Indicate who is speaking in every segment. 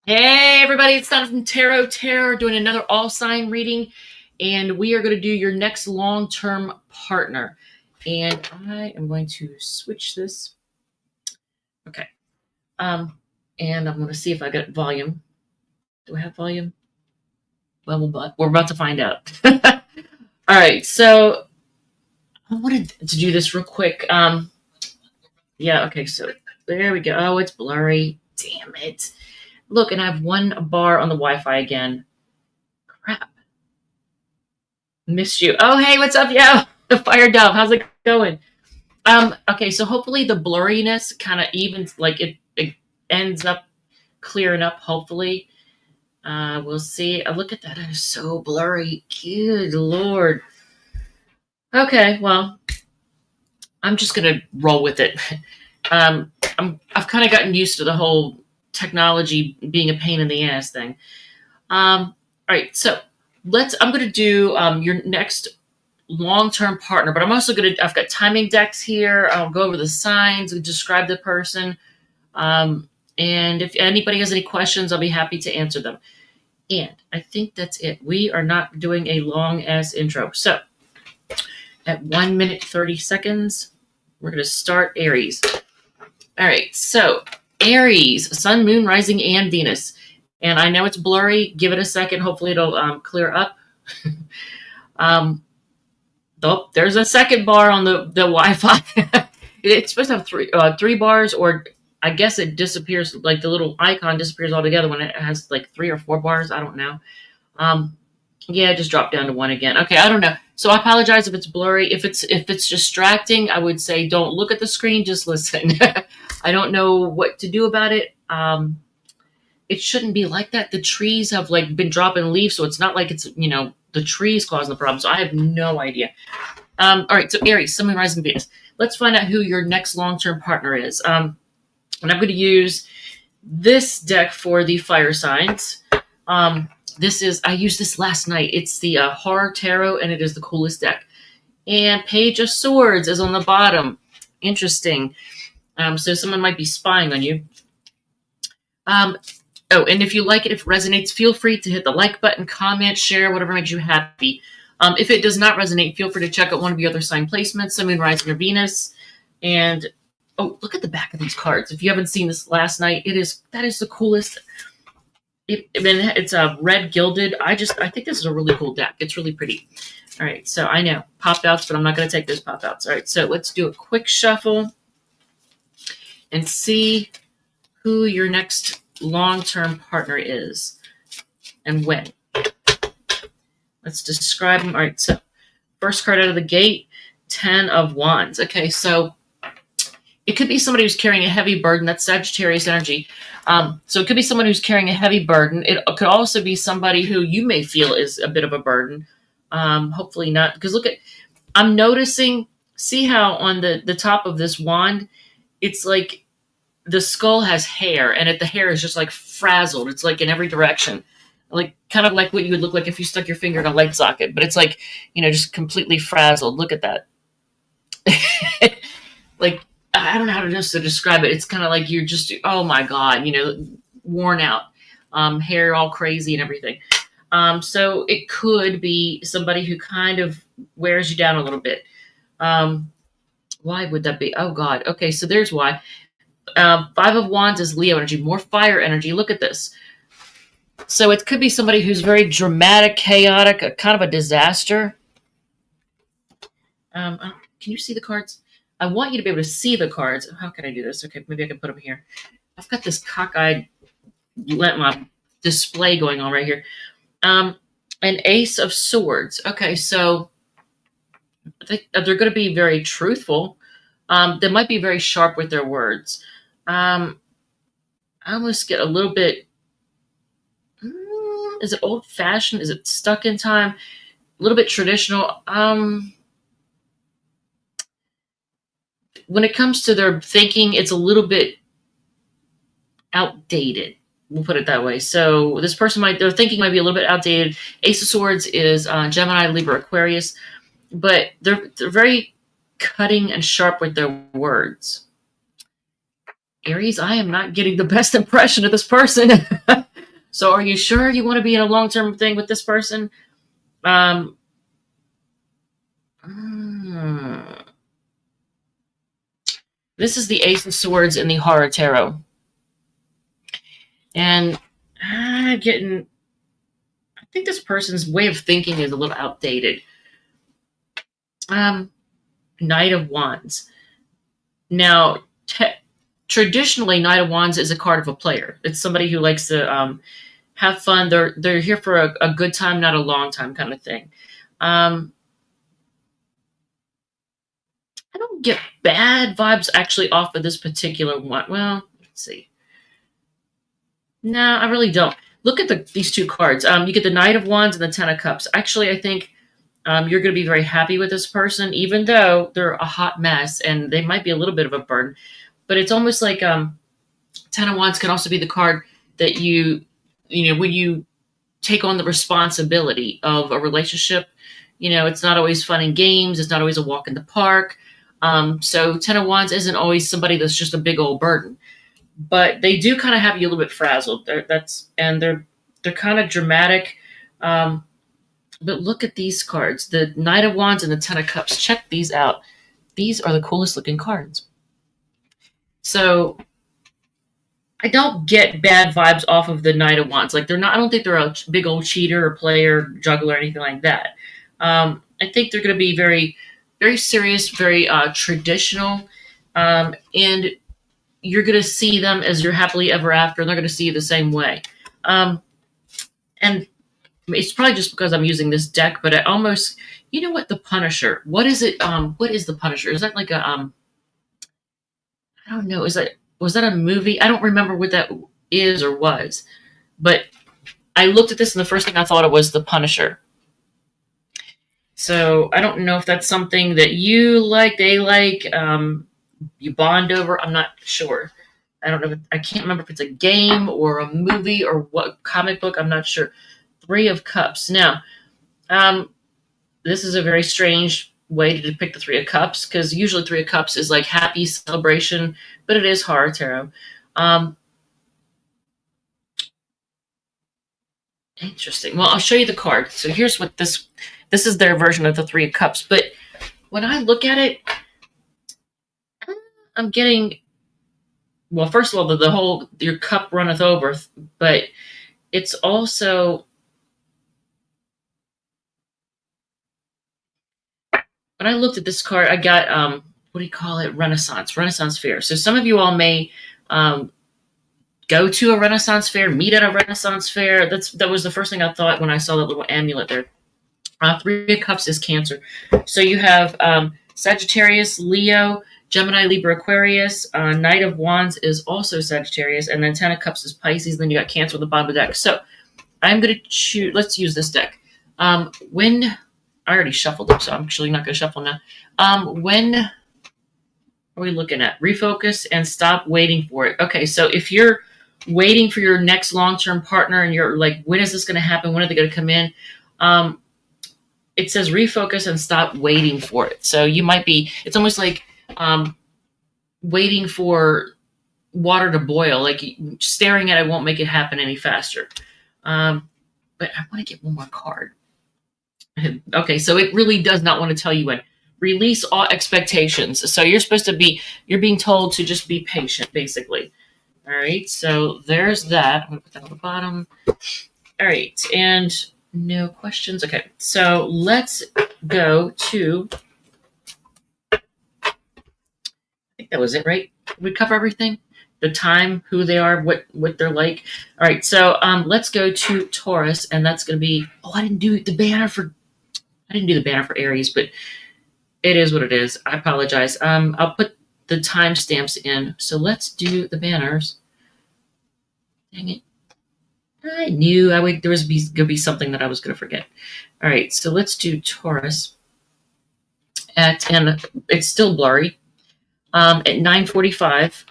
Speaker 1: Hey everybody, it's Donna from Tarot Terror doing another all sign reading, and we are going to do your next long-term partner. And I am going to switch this. Okay. And I'm going to see if I got volume. Do I have volume? Well, we're about to find out. All right, so I wanted to do this real quick. Yeah, okay, so there we go. Oh, it's blurry. Damn it. Look, and I have one bar on the Wi-Fi again. Crap. Missed you. Oh, hey, what's up, yo? The Fire Dove. How's it going? Okay, so hopefully the blurriness kind of evens, like it ends up clearing up, hopefully. We'll see. Look at that. It is so blurry. Good Lord. Okay, well, I'm just gonna roll with it. I've kind of gotten used to the whole technology being a pain in the ass thing. All right, so I'm going to do your next long-term partner, but I've got timing decks here. I'll go over the signs and describe the person. And if anybody has any questions, I'll be happy to answer them. And I think that's it. We are not doing a long ass intro. So at 1 minute, 30 seconds, we're going to start Aries. All right. So Aries, Sun, Moon, Rising, and Venus. And I know it's blurry. Give it a second. Hopefully it'll clear up. Oh, there's a second bar on the Wi-Fi. It's supposed to have three bars, or I guess it disappears, like the little icon disappears altogether when it has like 3 or 4 bars. I don't know. Yeah, it just dropped down to 1 again. Okay, I don't know. So I apologize if it's blurry. If it's distracting, I would say don't look at the screen, just listen. I don't know what to do about it. It shouldn't be like that. The trees have like been dropping leaves, so it's not like it's the trees causing the problem. So I have no idea. All right, so Aries, Sun, Moon, Rising, Venus. Let's find out who your next long-term partner is. And I'm going to use this deck for the fire signs. I used this last night. It's the Horror Tarot, and it is the coolest deck. And Page of Swords is on the bottom. Interesting. So someone might be spying on you. Oh, and if you like it, if it resonates, feel free to hit the like button, comment, share, whatever makes you happy. If it does not resonate, feel free to check out one of the other sign placements, Sun, Moon, Rising, or Venus. And oh, look at the back of these cards. If you haven't seen this last night, that is the coolest. It's a red gilded. I think this is a really cool deck. It's really pretty. All right, so I know pop outs, but I'm not going to take those pop outs. All right, so let's do a quick shuffle and see who your next long-term partner is and when. Let's describe them. All right, so first card out of the gate, 10 of Wands. Okay, so it could be somebody who's carrying a heavy burden. That's Sagittarius energy. So it could be someone who's carrying a heavy burden. It could also be somebody who you may feel is a bit of a burden. Hopefully not, because I'm noticing, see how on the top of this wand, it's like the skull has hair, and the hair is just like frazzled. It's like in every direction, like kind of like what you would look like if you stuck your finger in a light socket, but it's like, just completely frazzled. Look at that. Like, I don't know how to describe it. It's kind of like you're just, oh my God, worn out, hair all crazy and everything. So it could be somebody who kind of wears you down a little bit. Why would that be? Oh God. Okay. So there's why. 5 of Wands is Leo energy, more fire energy. Look at this. So it could be somebody who's very dramatic, chaotic, kind of a disaster. Can you see the cards? I want you to be able to see the cards. How can I do this? Okay, maybe I can put them here. I've got this cockeyed my display going on right here. An Ace of Swords. Okay, so I think they're going to be very truthful. They might be very sharp with their words. I almost get a little bit, is it old-fashioned? Is it stuck in time? A little bit traditional. When it comes to their thinking, it's a little bit outdated. We'll put it that way. So this person their thinking might be a little bit outdated. Ace of Swords is Gemini, Libra, Aquarius, but they're very cutting and sharp with their words. Aries, I am not getting the best impression of this person. So are you sure you want to be in a long-term thing with this person? Um, this is the Ace of Swords in the Horror Tarot. And I think this person's way of thinking is a little outdated. Knight of Wands. Now, traditionally, Knight of Wands is a card of a player. It's somebody who likes to have fun. They're here for a good time, not a long time kind of thing. I don't get bad vibes actually off of this particular one. Well, let's see. No, I really don't. Look at these two cards. You get the Knight of Wands and the Ten of Cups. Actually, I think you're going to be very happy with this person, even though they're a hot mess and they might be a little bit of a burden. But it's almost like Ten of Wands can also be the card that when you take on the responsibility of a relationship, it's not always fun and games. It's not always a walk in the park. So Ten of Wands isn't always somebody that's just a big old burden. But they do kind of have you a little bit frazzled. They're kind of dramatic. But look at these cards: the Knight of Wands and the Ten of Cups. Check these out. These are the coolest looking cards. So I don't get bad vibes off of the Knight of Wands. Like, they're not. I don't think they're a big old cheater or player, juggler, or anything like that. I think they're going to be very, very serious, very traditional, and you're going to see them as your happily ever after, and they're going to see you the same way. And it's probably just because I'm using this deck, but I almost, the Punisher. What is it? What is the Punisher? Is that like a, I don't know. Was that a movie? I don't remember what that is or was, but I looked at this and the first thing I thought it was the Punisher. So I don't know if that's something that you like, they like, you bond over. I'm not sure. I don't know. I can't remember if it's a game or a movie or what comic book. I'm not sure. Three of Cups. Now, this is a very strange way to depict the Three of Cups, because usually Three of Cups is like happy celebration, but it is horror tarot. Interesting. Well, I'll show you the card. So here's what this is their version of the Three of Cups. But when I look at it, I'm getting, well, first of all, the whole your cup runneth over, but it's also, when I looked at this card, I got what do you call it? Renaissance fair. So some of you all may go to a Renaissance fair, meet at a Renaissance fair. That was the first thing I thought when I saw that little amulet there. Three of Cups is Cancer. So you have Sagittarius, Leo, Gemini, Libra, Aquarius. Knight of Wands is also Sagittarius. And then Ten of Cups is Pisces. Then you got Cancer at the bottom of the deck. So I'm going to choose, let's use this deck. When I already shuffled them, so I'm actually not going to shuffle now. When are we looking at? Refocus and stop waiting for it. Okay, so if you're waiting for your next long-term partner and you're like, when is this going to happen? When are they going to come in? It says refocus and stop waiting for it. So you might be, it's almost like waiting for water to boil. Like staring at it won't make it happen any faster. But I want to get one more card. Okay, so it really does not want to tell you when. Release all expectations. So you're being told to just be patient, basically. All right, so there's that. I'm going to put that on the bottom. All right, and no questions. Okay, so let's go to, I think that was it, right? We cover everything? The time, who they are, what they're like. All right, so let's go to Taurus, and that's going to be, I didn't do the banner for Aries, but it is what it is. I apologize. I'll put the timestamps in. So let's do the banners. Dang it. I knew there was going to be something that I was going to forget. All right, so let's do Taurus. And it's still blurry. At 9:45.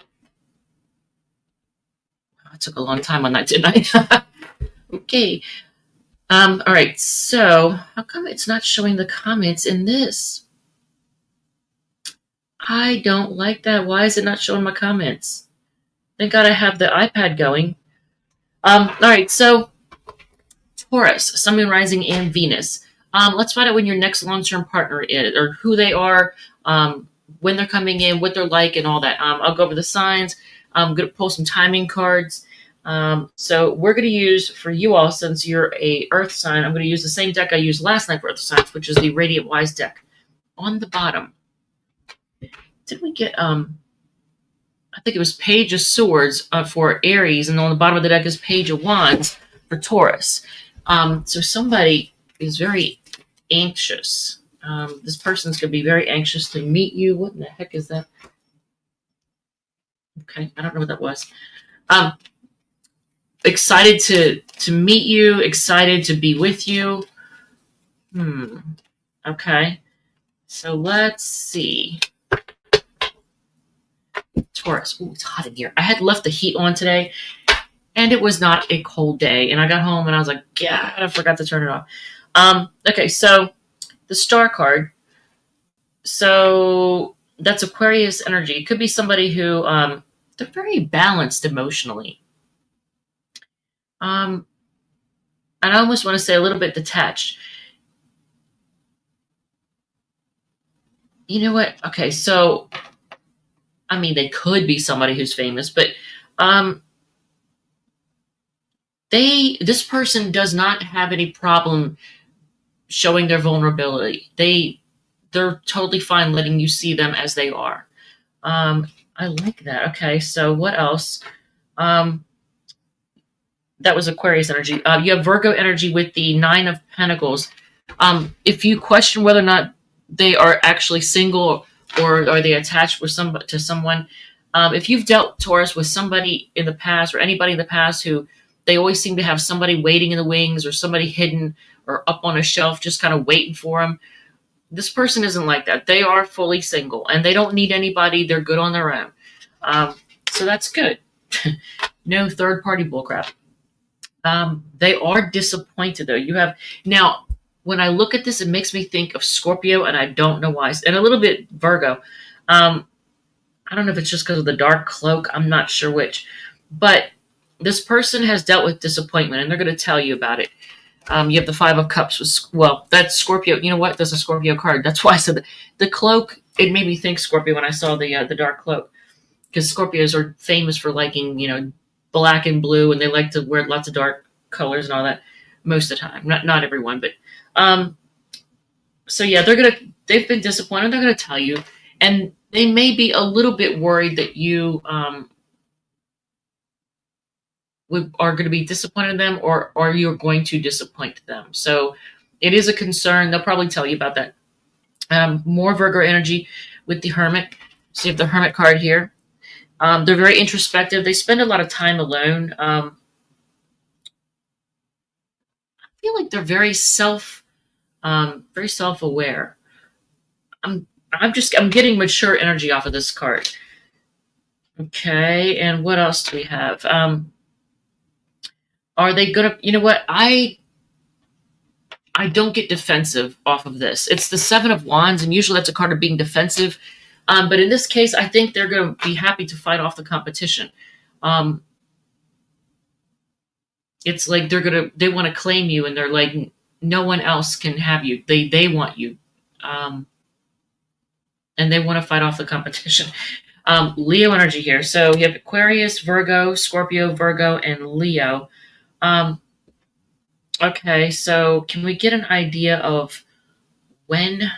Speaker 1: I took a long time on that, didn't I? Okay. All right, so how come it's not showing the comments in this? I don't like that. Why is it not showing my comments? Thank God I have the iPad going. All right, so Taurus, Sun, Moon, Rising, and Venus. Let's find out when your next long-term partner is, or who they are, when they're coming in, what they're like, and all that. I'll go over the signs. I'm going to pull some timing cards. So we're going to use, for you all, since you're a Earth sign, I'm going to use the same deck I used last night for Earth signs, which is the Radiant Wise deck. On the bottom, did we get, I think it was Page of Swords for Aries, and on the bottom of the deck is Page of Wands for Taurus. So somebody is very anxious. This person's going to be very anxious to meet you. What in the heck is that? Okay, I don't know what that was. Excited to meet you, excited to be with you. Okay, so let's see. Taurus. Ooh, it's hot in here. I had left the heat on today, and it was not a cold day. And I got home, and I was like, God, I forgot to turn it off. Okay, so the star card. So that's Aquarius energy. It could be somebody who they're very balanced emotionally. And I almost want to say a little bit detached. You know what? Okay, so I mean, they could be somebody who's famous, but this person does not have any problem showing their vulnerability. They're totally fine letting you see them as they are. I like that. Okay, so what else? That was Aquarius energy. You have Virgo energy with the Nine of Pentacles. If you question whether or not they are actually single or are they attached with to someone, if you've dealt, Taurus, with somebody in the past or anybody in the past who they always seem to have somebody waiting in the wings or somebody hidden or up on a shelf just kind of waiting for them, this person isn't like that. They are fully single and they don't need anybody. They're good on their own. So that's good. No third-party bullcrap. They are disappointed, though. Now, when I look at this, it makes me think of Scorpio, and I don't know why. And a little bit Virgo. I don't know if it's just because of the dark cloak. I'm not sure which. But this person has dealt with disappointment, and they're going to tell you about it. You have the Five of Cups. That's Scorpio. You know what? There's a Scorpio card. That's why I said the cloak. It made me think Scorpio when I saw the dark cloak. Because Scorpios are famous for liking, black and blue, and they like to wear lots of dark colors and all that most of the time. Not everyone, but so yeah, they've been disappointed. They're gonna tell you, and they may be a little bit worried that you are going to be disappointed in them, or you're going to disappoint them. So it is a concern. They'll probably tell you about that. More Virgo energy with the Hermit. So you have the Hermit card here. They're very introspective. They spend a lot of time alone. I feel like they're very self-aware. I'm getting mature energy off of this card. Okay, and what else do we have? Are they gonna? You know what? I don't get defensive off of this. It's the Seven of Wands, and usually that's a card of being defensive. But in this case, I think they're going to be happy to fight off the competition. It's like they want to claim you, and they're like, no one else can have you. They want you, and they want to fight off the competition. Leo energy here. So you have Aquarius, Virgo, Scorpio, Virgo, and Leo. Okay, so can we get an idea of when?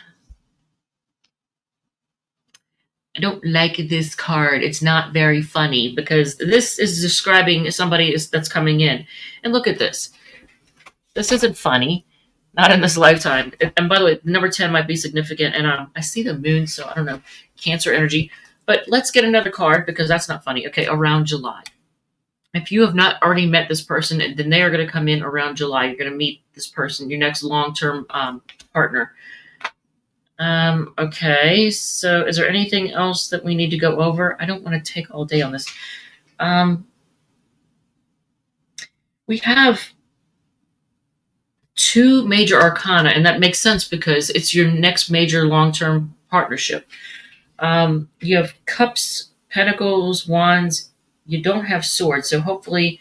Speaker 1: I don't like this card. It's not very funny because this is describing somebody that's coming in. And look at this. This isn't funny. Not in this lifetime. And by the way, number 10 might be significant. And I see the moon, so I don't know. Cancer energy. But let's get another card because that's not funny. Okay, around July. If you have not already met this person, then they are going to come in around July. You're going to meet this person, your next long-term partner. Okay, so is there anything else that we need to go over? I don't want to take all day on this. We have two major arcana, and that makes sense because it's your next major long-term partnership. You have Cups, Pentacles, Wands, you don't have swords, so hopefully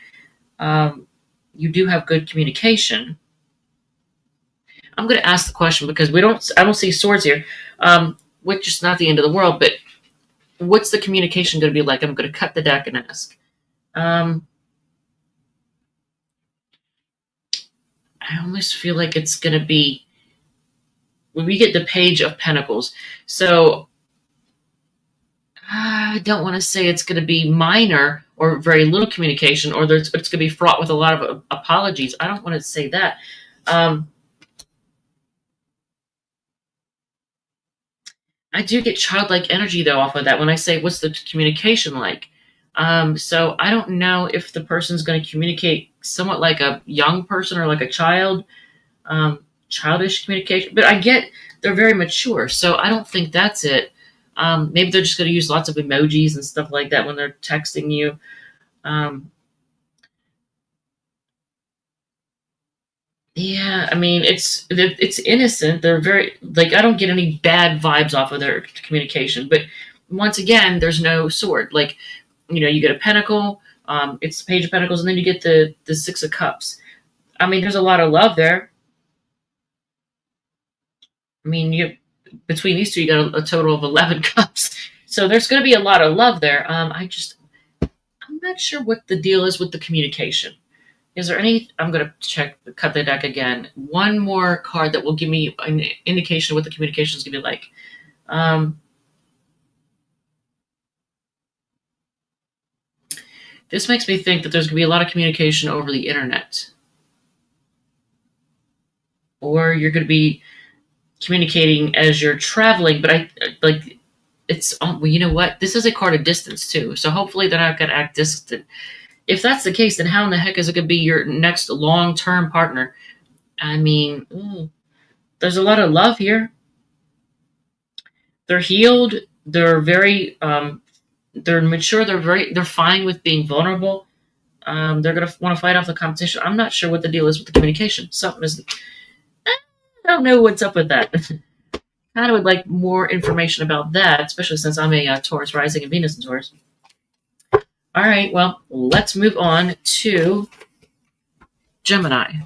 Speaker 1: you do have good communication. I'm going to ask the question because I don't see swords here, which is not the end of the world, but what's the communication going to be like? I'm going to cut the deck and ask. I almost feel like it's going to be when we get the Page of Pentacles. So I don't want to say it's going to be minor or very little communication, or it's going to be fraught with a lot of apologies. I don't want to say that. I do get childlike energy, though, off of that when I say, what's the communication like? So I don't know if the person's going to communicate somewhat like a young person or like a child, childish communication. But I get they're very mature, so I don't think that's it. Maybe they're just going to use lots of emojis and stuff like that when they're texting you. Yeah, I mean it's innocent. They're very like I don't get any bad vibes off of their communication. But once again, there's no sword. Like you get a pentacle. It's the Page of Pentacles, and then you get the Six of Cups. I mean, there's a lot of love there. I mean, between these two, you got a total of 11 cups. So there's going to be a lot of love there. I'm not sure what the deal is with the communication. Is there any? I'm going to cut the deck again. One more card that will give me an indication of what the communication is going to be like. This makes me think that there's going to be a lot of communication over the internet. Or you're going to be communicating as you're traveling, but it's well, you know what? This is a card of distance too, so hopefully they're not going to act distant. If that's the case, then how in the heck is it going to be your next long-term partner? I mean, there's a lot of love here. They're healed. They're very, they're mature. They're fine with being vulnerable. They're going to want to fight off the competition. I'm not sure what the deal is with the communication. Something is, I don't know what's up with that. Kind of would like more information about that, especially since I'm a Taurus rising and Venus in Taurus. All right, well, let's move on to Gemini.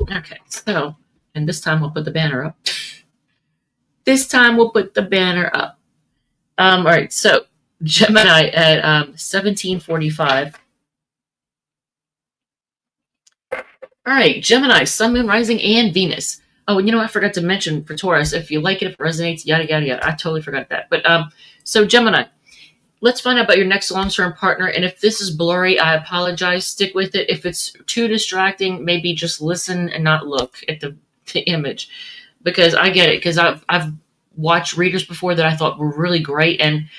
Speaker 1: Okay, so, and this time we'll put the banner up. All right, so Gemini at 1745. All right, Gemini, Sun, Moon, Rising, and Venus. Oh, and I forgot to mention for Taurus, if you like it, if it resonates, yada, yada, yada. I totally forgot that. But so Gemini, let's find out about your next long-term partner. And if this is blurry, I apologize. Stick with it. If it's too distracting, maybe just listen and not look at the image. Because I get it. Because I've watched readers before that I thought were really great. And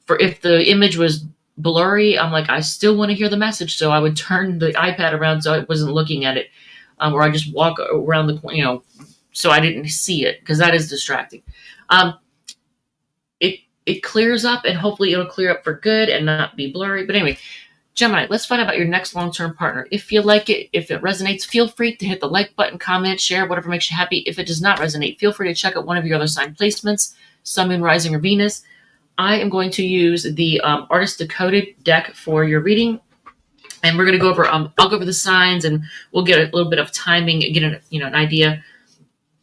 Speaker 1: if the image was blurry, I'm like, I still want to hear the message. So I would turn the iPad around so I wasn't looking at it. Or I just walk around the, so I didn't see it. Because that is distracting. It clears up, and hopefully it'll clear up for good and not be blurry. But anyway, Gemini, let's find out about your next long-term partner. If you like it, if it resonates, feel free to hit the like button, comment, share, whatever makes you happy. If it does not resonate, feel free to check out one of your other sign placements, Sun, Moon, Rising, or Venus. I am going to use the Artist Decoded deck for your reading. And we're going to go over, I'll go over the signs, and we'll get a little bit of timing, get an idea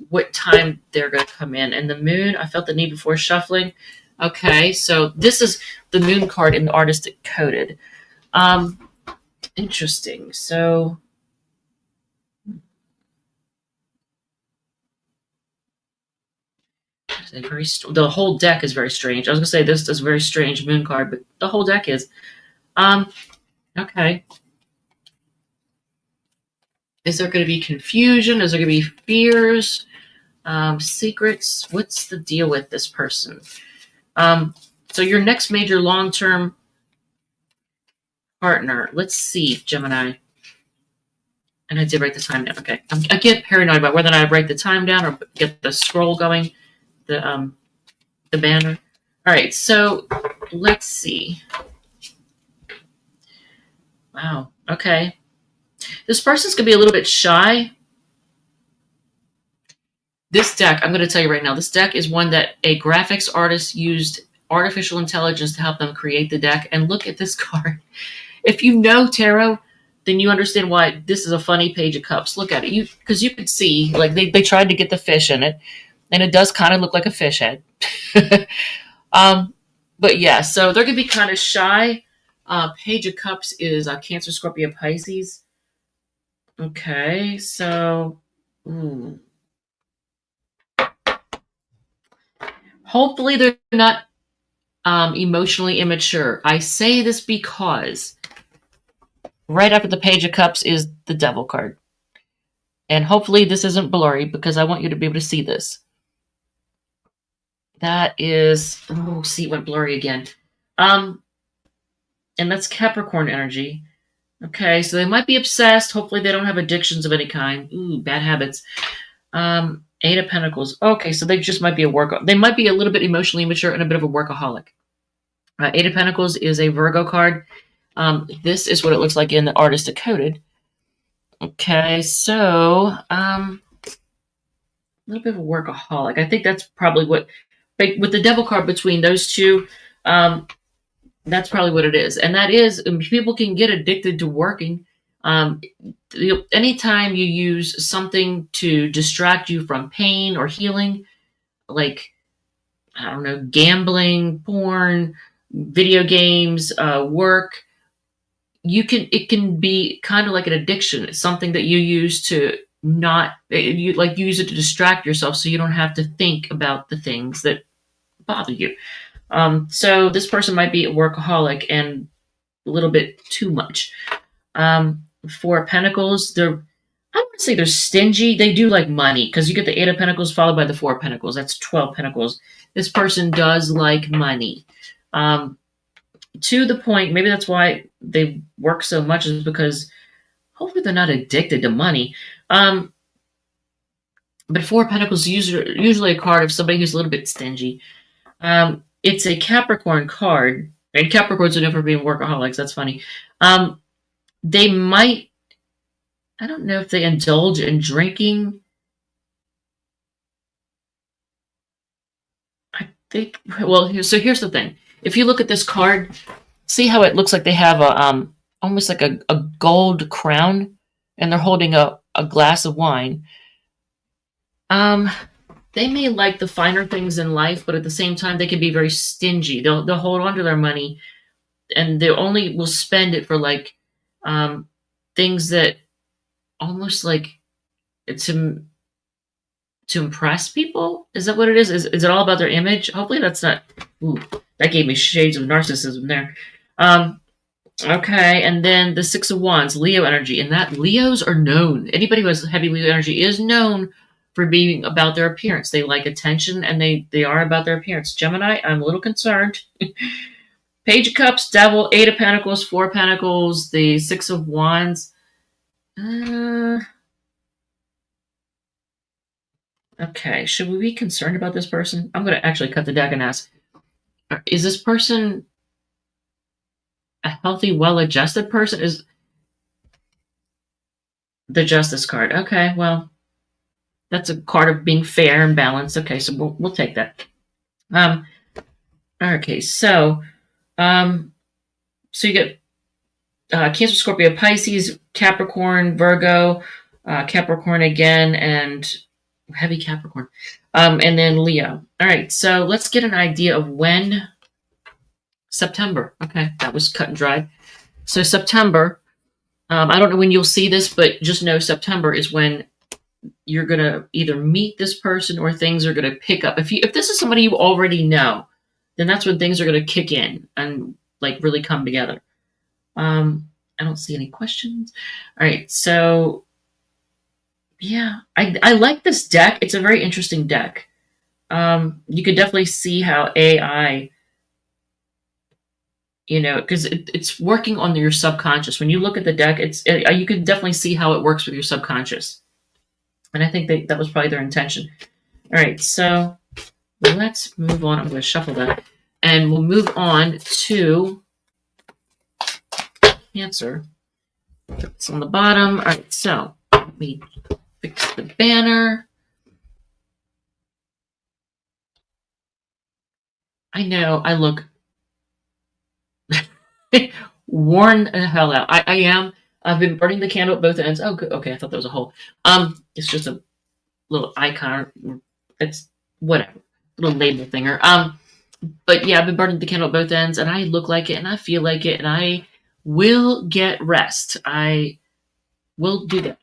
Speaker 1: what time they're going to come in. And the moon, I felt the need before shuffling. Okay, so this is the moon card in the Artist Decoded. Interesting. So, the whole deck is very strange. I was going to say this is a very strange moon card, but the whole deck is. Okay. Is there going to be confusion? Is there going to be fears? Secrets? What's the deal with this person? So your next major long-term partner. Let's see, Gemini. And I did write the time down. Okay. I get paranoid about whether or not I write the time down or get the scroll going, the banner. All right. So let's see. Wow. Okay. This person's going to be a little bit shy. This deck, I'm going to tell you right now, this deck is one that a graphics artist used artificial intelligence to help them create the deck. And look at this card. If you know tarot, then you understand why this is a funny Page of Cups. Look at it. Because you could see, like, they tried to get the fish in it, and it does kind of look like a fish head. But yeah, so they're going to be kind of shy. Page of Cups is Cancer, Scorpio, Pisces. Okay, so hopefully they're not emotionally immature. I say this because right after the Page of Cups is the Devil card. And hopefully this isn't blurry because I want you to be able to see this. That is, oh, see, it went blurry again. And that's Capricorn energy. Okay, so they might be obsessed. Hopefully they don't have addictions of any kind. Ooh, bad habits. Eight of Pentacles. Okay, so they just might be they might be a little bit emotionally immature and a bit of a workaholic. Eight of Pentacles is a Virgo card. This is what it looks like in the Artist Decoded. Okay, so a little bit of a workaholic. I think that's probably what, with the Devil card between those two, that's probably what it is. And that is, people can get addicted to working. Anytime you use something to distract you from pain or healing, like, I don't know, gambling, porn, video games, work, it can be kind of like an addiction. It's something that you use to use it to distract yourself so you don't have to think about the things that bother you. So this person might be a workaholic and a little bit too much. Four of Pentacles, I wouldn't say they're stingy. They do like money because you get the Eight of Pentacles followed by the Four of Pentacles. That's 12 Pentacles. This person does like money. To the point, maybe that's why they work so much, is because hopefully they're not addicted to money. But Four of Pentacles is usually a card of somebody who's a little bit stingy. It's a Capricorn card, and Capricorns are known for being workaholics. That's funny. They might, I don't know if they indulge in drinking. I think, well, so here's the thing. If you look at this card, see how it looks like they have almost like a gold crown, and they're holding a glass of wine. They may like the finer things in life, but at the same time, they can be very stingy. They'll hold on to their money, and they only will spend it for like things that almost like to impress people. Is that what it is? Is it all about their image? Hopefully that's not. Ooh, that gave me shades of narcissism there. Okay, and then the Six of Wands, Leo energy, and that Leos are known. Anybody who has heavy Leo energy is known for being about their appearance. They like attention, and they are about their appearance. Gemini, I'm a little concerned. Page of Cups, Devil, Eight of Pentacles, Four of Pentacles, the Six of Wands. Okay, should we be concerned about this person? I'm going to actually cut the deck and ask, is this person a healthy, well-adjusted person? Is the Justice card. Okay, well, that's a card of being fair and balanced. Okay, so we'll take that. Okay, so you get Cancer, Scorpio, Pisces, Capricorn, Virgo, Capricorn again, and heavy Capricorn, and then Leo. All right, so let's get an idea of when. September. Okay, that was cut and dried. So September, I don't know when you'll see this, but just know September is when you're going to either meet this person or things are going to pick up. If this is somebody you already know, then that's when things are going to kick in and like really come together. I don't see any questions. All right, so yeah, I like this deck. It's a very interesting deck. You could definitely see how AI, because it's working on your subconscious. When you look at the deck, you can definitely see how it works with your subconscious. And I think that was probably their intention. All right, so let's move on. I'm going to shuffle that. And we'll move on to Cancer. It's on the bottom. All right, so let me fix the banner. I know I look worn the hell out. I am. I've been burning the candle at both ends. Oh, good. Okay, I thought that was a hole. It's just a little icon. It's whatever, little label thinger. But yeah, I've been burning the candle at both ends, and I look like it, and I feel like it, and I will get rest. I will do that.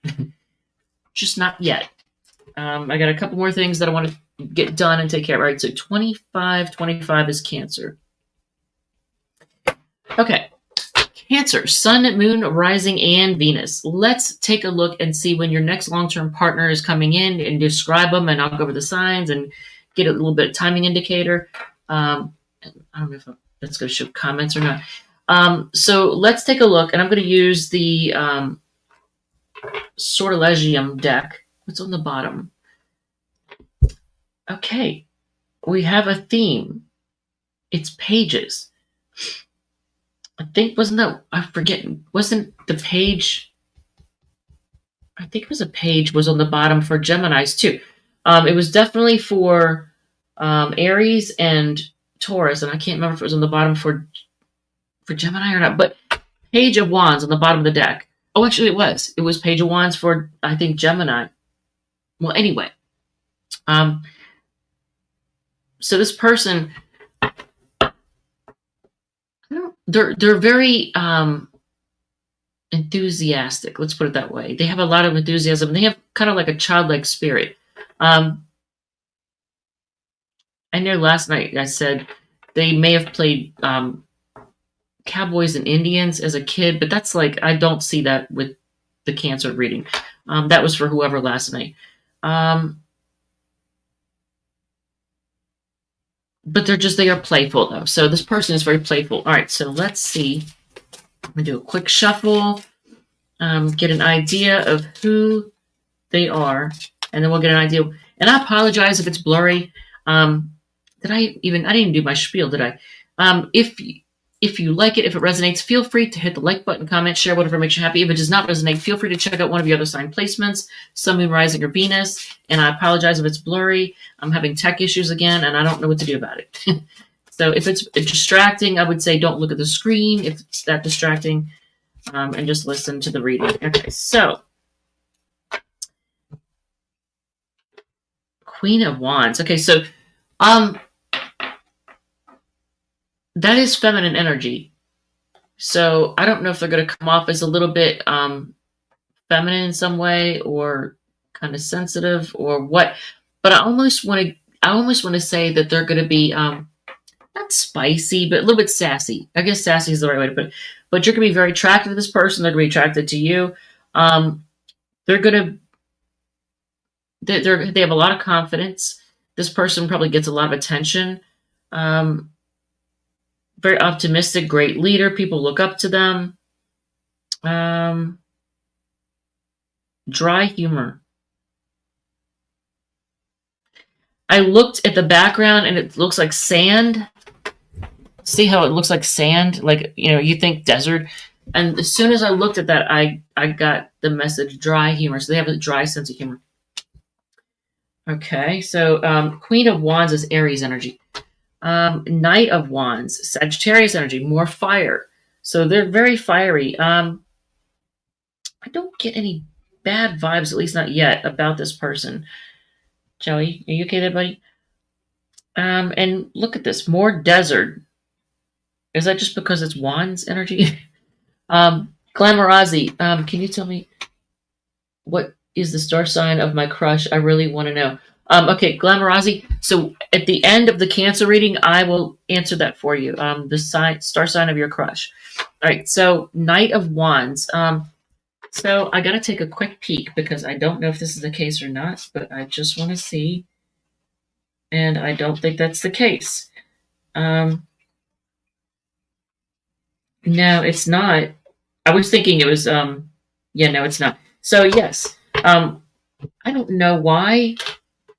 Speaker 1: Just not yet. I got a couple more things that I want to get done and take care of. All right, so 25 is Cancer. Okay. Cancer, Sun, Moon, Rising, and Venus. Let's take a look and see when your next long-term partner is coming in and describe them, and I'll go over the signs and get a little bit of timing indicator. I don't know if that's going to show comments or not. So let's take a look, and I'm going to use the Sortilegium deck. What's on the bottom? Okay, we have a theme. It's pages. I think, wasn't the page, I think it was a page was on the bottom for Geminis too. It was definitely for Aries and Taurus, and I can't remember if it was on the bottom for Gemini or not, but Page of Wands on the bottom of the deck. Oh, actually it was. It was Page of Wands for, I think, Gemini. Well, anyway. So this person, they're very enthusiastic. Let's put it that way. They have a lot of enthusiasm. They have kind of like a childlike spirit. I know last night I said they may have played cowboys and Indians as a kid, but that's like, I don't see that with the Cancer reading. That was for whoever last night. But they are playful though. So this person is very playful. All right, so let's see. I'm gonna do a quick shuffle, get an idea of who they are, and then we'll get an idea. And I apologize if it's blurry. I didn't do my spiel, did I? If you like it, if it resonates, feel free to hit the like button, comment, share, whatever makes you happy. If it does not resonate, feel free to check out one of your other sign placements, Sun, Moon, Rising, or Venus. And I apologize if it's blurry. I'm having tech issues again, and I don't know what to do about it. So if it's distracting, I would say don't look at the screen if it's that distracting, and just listen to the reading. Okay, so Queen of Wands. Okay, so that is feminine energy. So I don't know if they're going to come off as a little bit feminine in some way, or kind of sensitive, or what. But I almost want to say that they're going to be not spicy, but a little bit sassy. I guess sassy is the right way to put it. But you're going to be very attracted to this person. They're going to be attracted to you. They have a lot of confidence. This person probably gets a lot of attention. Very optimistic, great leader. People look up to them. Dry humor. I looked at the background and it looks like sand. See how it looks like sand? Like, you think desert. And as soon as I looked at that, I got the message dry humor. So they have a dry sense of humor. Okay, so Queen of Wands is Aries energy. Knight of Wands, Sagittarius energy, more fire. So they're very fiery. I don't get any bad vibes, at least not yet, about this person. Joey, are you okay there, buddy? And look at this, more desert. Is that just because it's Wands energy? Glamorazzi, can you tell me what is the star sign of my crush? I really want to know. Okay, Glamorazzi. So at the end of the Cancer reading, I will answer that for you. The star sign of your crush. All right, so Knight of Wands. So I got to take a quick peek because I don't know if this is the case or not, but I just want to see. And I don't think that's the case. No, it's not. I was thinking it was, yeah, no, it's not. So yes, I don't know why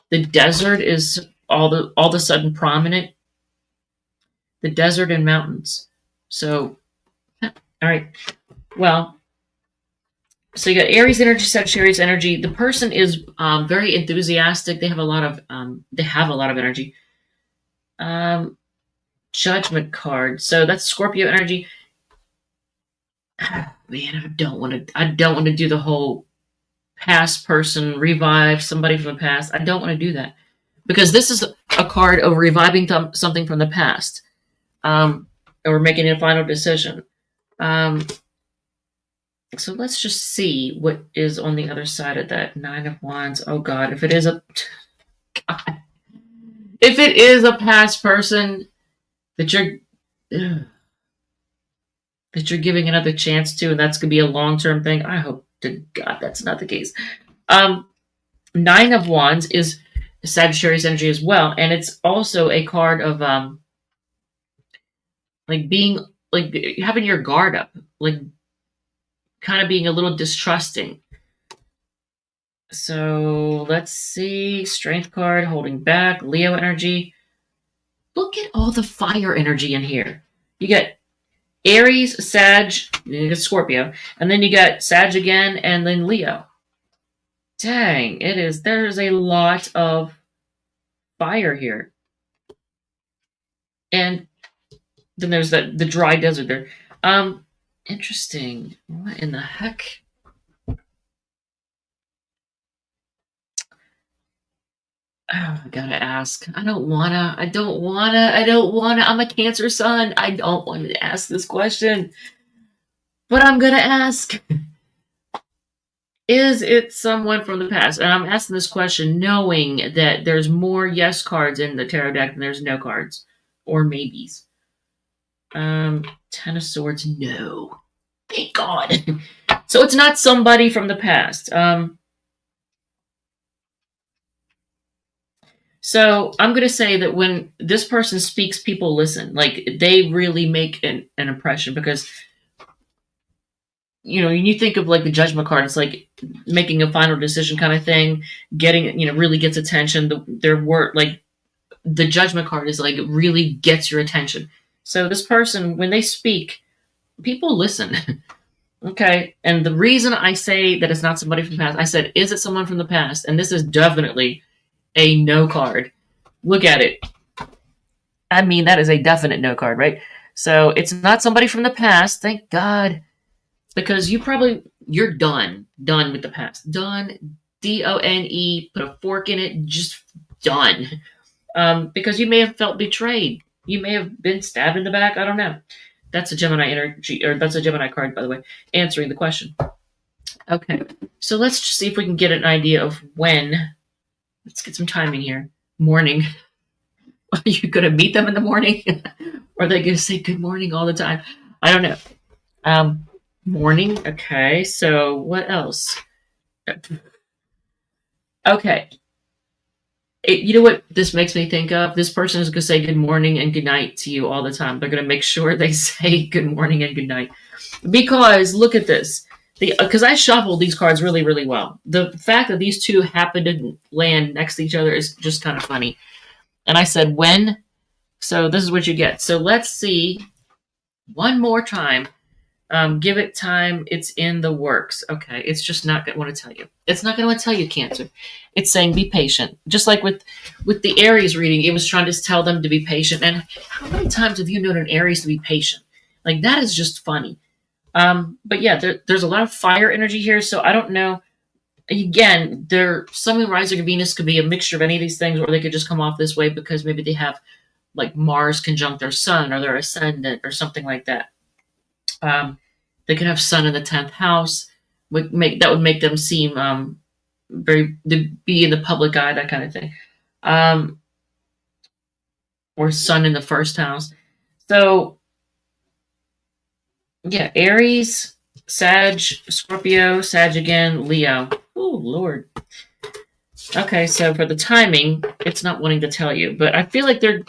Speaker 1: the desert is all of a sudden prominent. The desert and mountains. So, all right. Well, so you got Aries energy, Sagittarius energy. The person is very enthusiastic. They have a lot of energy. Judgment card. So that's Scorpio energy. Man, I don't want to do the whole past person revive somebody from the past. I don't want to do that because this is a card of reviving something from the past, or making a final decision. So let's just see what is on the other side of that. Nine of Wands. Oh God, if it is a God, if it is a past person that you're giving another chance to, and that's gonna be a long-term thing. I hope to God that's not the case. Nine of Wands is Sagittarius energy as well, and it's also a card of like being like having your guard up, like kind of being a little distrusting. So let's see. Strength card, holding back, Leo energy. Look at all the fire energy in here. You got Aries, Sag, you got Scorpio, and then you got Sag again, and then Leo. Dang, there's a lot of fire here. And then there's the dry desert there. Interesting. What in the heck? Oh, I gotta ask. I don't wanna. I'm a Cancer sun. I don't want to ask this question. But I'm gonna ask. Is it someone from the past? And I'm asking this question knowing that there's more yes cards in the tarot deck than there's no cards. Or maybes. Ten of Swords, no. Thank God. So it's not somebody from the past. So I'm going to say that when this person speaks, people listen. Like, they really make an impression because, you know, when you think of like the Judgment card, it's like making a final decision kind of thing, getting, you know, really gets attention. Their word, like the Judgment card is like, it really gets your attention. So this person, when they speak, people listen. Okay. And the reason I say that it's not somebody from the past, I said, is it someone from the past? And this is definitely a no card. Look at it. I mean, that is a definite no card, right? So it's not somebody from the past. Thank God. Because you're done with the past. Done. D-O-N-E. Put a fork in it. Just done. Because you may have felt betrayed. You may have been stabbed in the back. I don't know. That's a Gemini energy, or that's a Gemini card, by the way, answering the question. Okay. So let's just see if we can get an idea of when. Let's get some timing here. Morning. Are you going to meet them in the morning? Or are they going to say good morning all the time? I don't know. Morning. Okay. So what else? Okay. You know what this makes me think of? This person is going to say good morning and good night to you all the time. They're going to make sure they say good morning and good night. Because look at this. Because I shuffled these cards really, really well. The fact that these two happen to land next to each other is just kind of funny. And I said, when? So this is what you get. So let's see. One more time. Give it time. It's in the works. Okay. It's just not going to want to tell you. It's not going to want to tell you, Cancer. It's saying be patient. Just like with the Aries reading, it was trying to tell them to be patient. And how many times have you known an Aries to be patient? Like, that is just funny. But yeah, there's a lot of fire energy here, so I don't know. Again, their Sun, Moon, Rising, or Venus could be a mixture of any of these things, or they could just come off this way because maybe they have like Mars conjunct their Sun or their ascendant or something like that. They could have Sun in the 10th house. Would make them seem to be in the public eye, that kind of thing. Or Sun in the 1st house. So yeah, Aries, Sag, Scorpio, Sag again, Leo. Oh, Lord. Okay, so for the timing, it's not wanting to tell you, but I feel like you're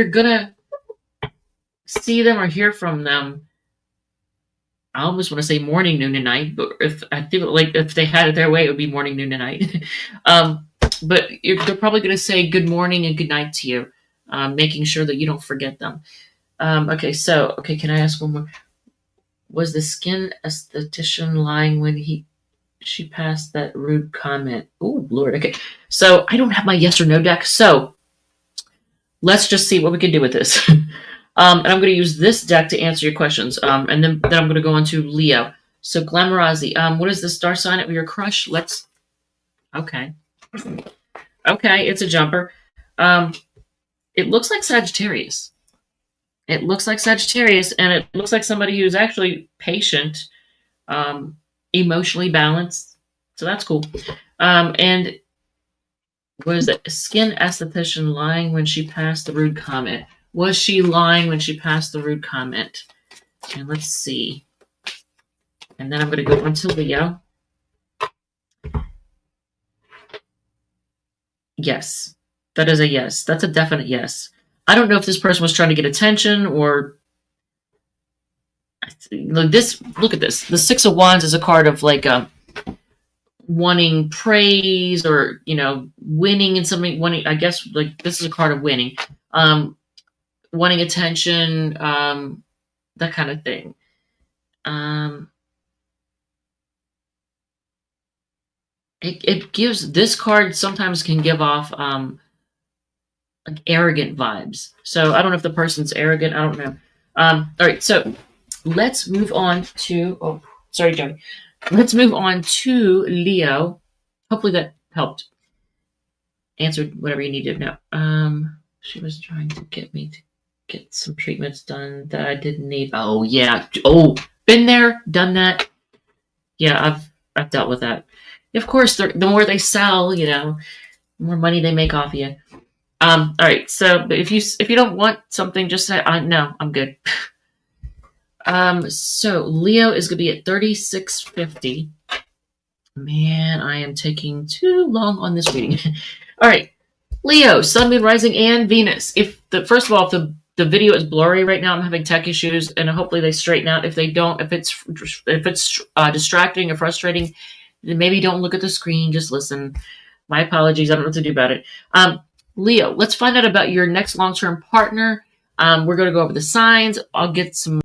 Speaker 1: gonna see them or hear from them. I almost want to say morning, noon, and night, but I feel like if they had it their way, it would be morning, noon, and night. But they're probably going to say good morning and good night to you, making sure that you don't forget them. Okay, can I ask one more? Was the skin esthetician lying when she passed that rude comment? Oh, Lord. Okay, so I don't have my yes or no deck. So let's just see what we can do with this. And I'm going to use this deck to answer your questions. And then I'm going to go on to Leo. So Glamourazzi, what is the star sign of your crush? Okay. Okay, it's a jumper. It looks like Sagittarius. It looks like Sagittarius, and it looks like somebody who's actually patient, emotionally balanced. So that's cool. And was it skin esthetician lying when she passed the rude comment? Was she lying when she passed the rude comment? And let's see. And then I'm going to go on to Leo. Yes. That is a yes. That's a definite yes. I don't know if this person was trying to get attention or... Look at this. The Six of Wands is a card of like wanting praise or, winning in something. I guess like this is a card of winning. Wanting attention, that kind of thing. It gives, this card sometimes can give off like arrogant vibes. So I don't know if the person's arrogant. I don't know. All right, so let's move on to, oh, sorry, Joey. Let's move on to Leo. Hopefully that helped. Answered whatever you needed to know. She was trying to get me to get some treatments done that I didn't need. Oh, yeah. Oh, been there, done that. Yeah, I've dealt with that. Of course, the more they sell, the more money they make off you. All right. So, but if you don't want something, just say, no, I'm good. So Leo is going to be at 3650. Man, I am taking too long on this reading. All right. Leo, Sun, Moon, Rising, and Venus. First of all, if the video is blurry right now, I'm having tech issues, and hopefully they straighten out. If they don't, if it's distracting or frustrating, then maybe don't look at the screen. Just listen. My apologies. I don't know what to do about it. Leo, let's find out about your next long-term partner. We're going to go over the signs. I'll get some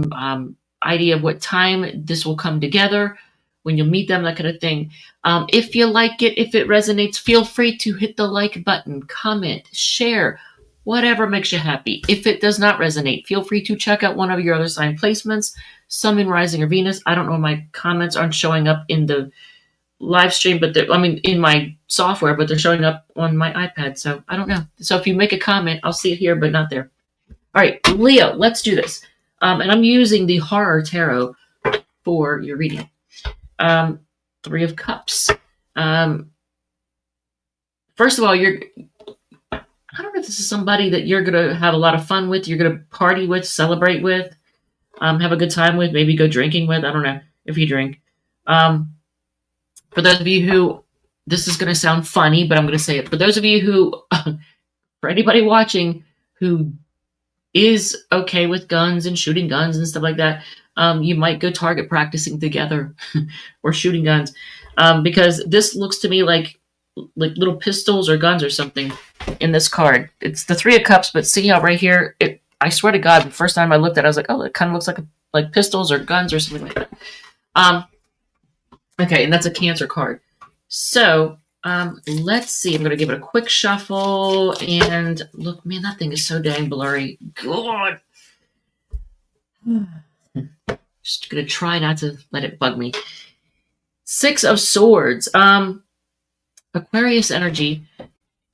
Speaker 1: idea of what time this will come together, when you'll meet them, that kind of thing. If you like it, if it resonates, feel free to hit the like button, comment, share, whatever makes you happy. If it does not resonate, feel free to check out one of your other sign placements, Sun, Moon, Rising, or Venus. I don't know, my comments aren't showing up in the live stream, but in my software, but they're showing up on my iPad, so I don't know. So if you make a comment, I'll see it here, but not there. All right, Leo, let's do this. And I'm using the Horror Tarot for your reading. Three of Cups. First of all, I don't know if this is somebody that you're going to have a lot of fun with, you're going to party with, celebrate with, have a good time with, maybe go drinking with. I don't know if you drink. For those of you who, this is going to sound funny, but I'm going to say it. For those of you who, for anybody watching who is okay with guns and shooting guns and stuff like that, you might go target practicing together or shooting guns, because this looks to me like little pistols or guns or something in this card. It's the Three of Cups, but see how right here, I swear to God, the first time I looked at it, I was like, oh, it kind of looks like pistols or guns or something like that. Okay, and that's a Cancer card. So let's see. I'm going to give it a quick shuffle. And look, man, that thing is so dang blurry. God. Just going to try not to let it bug me. Six of Swords. Aquarius energy.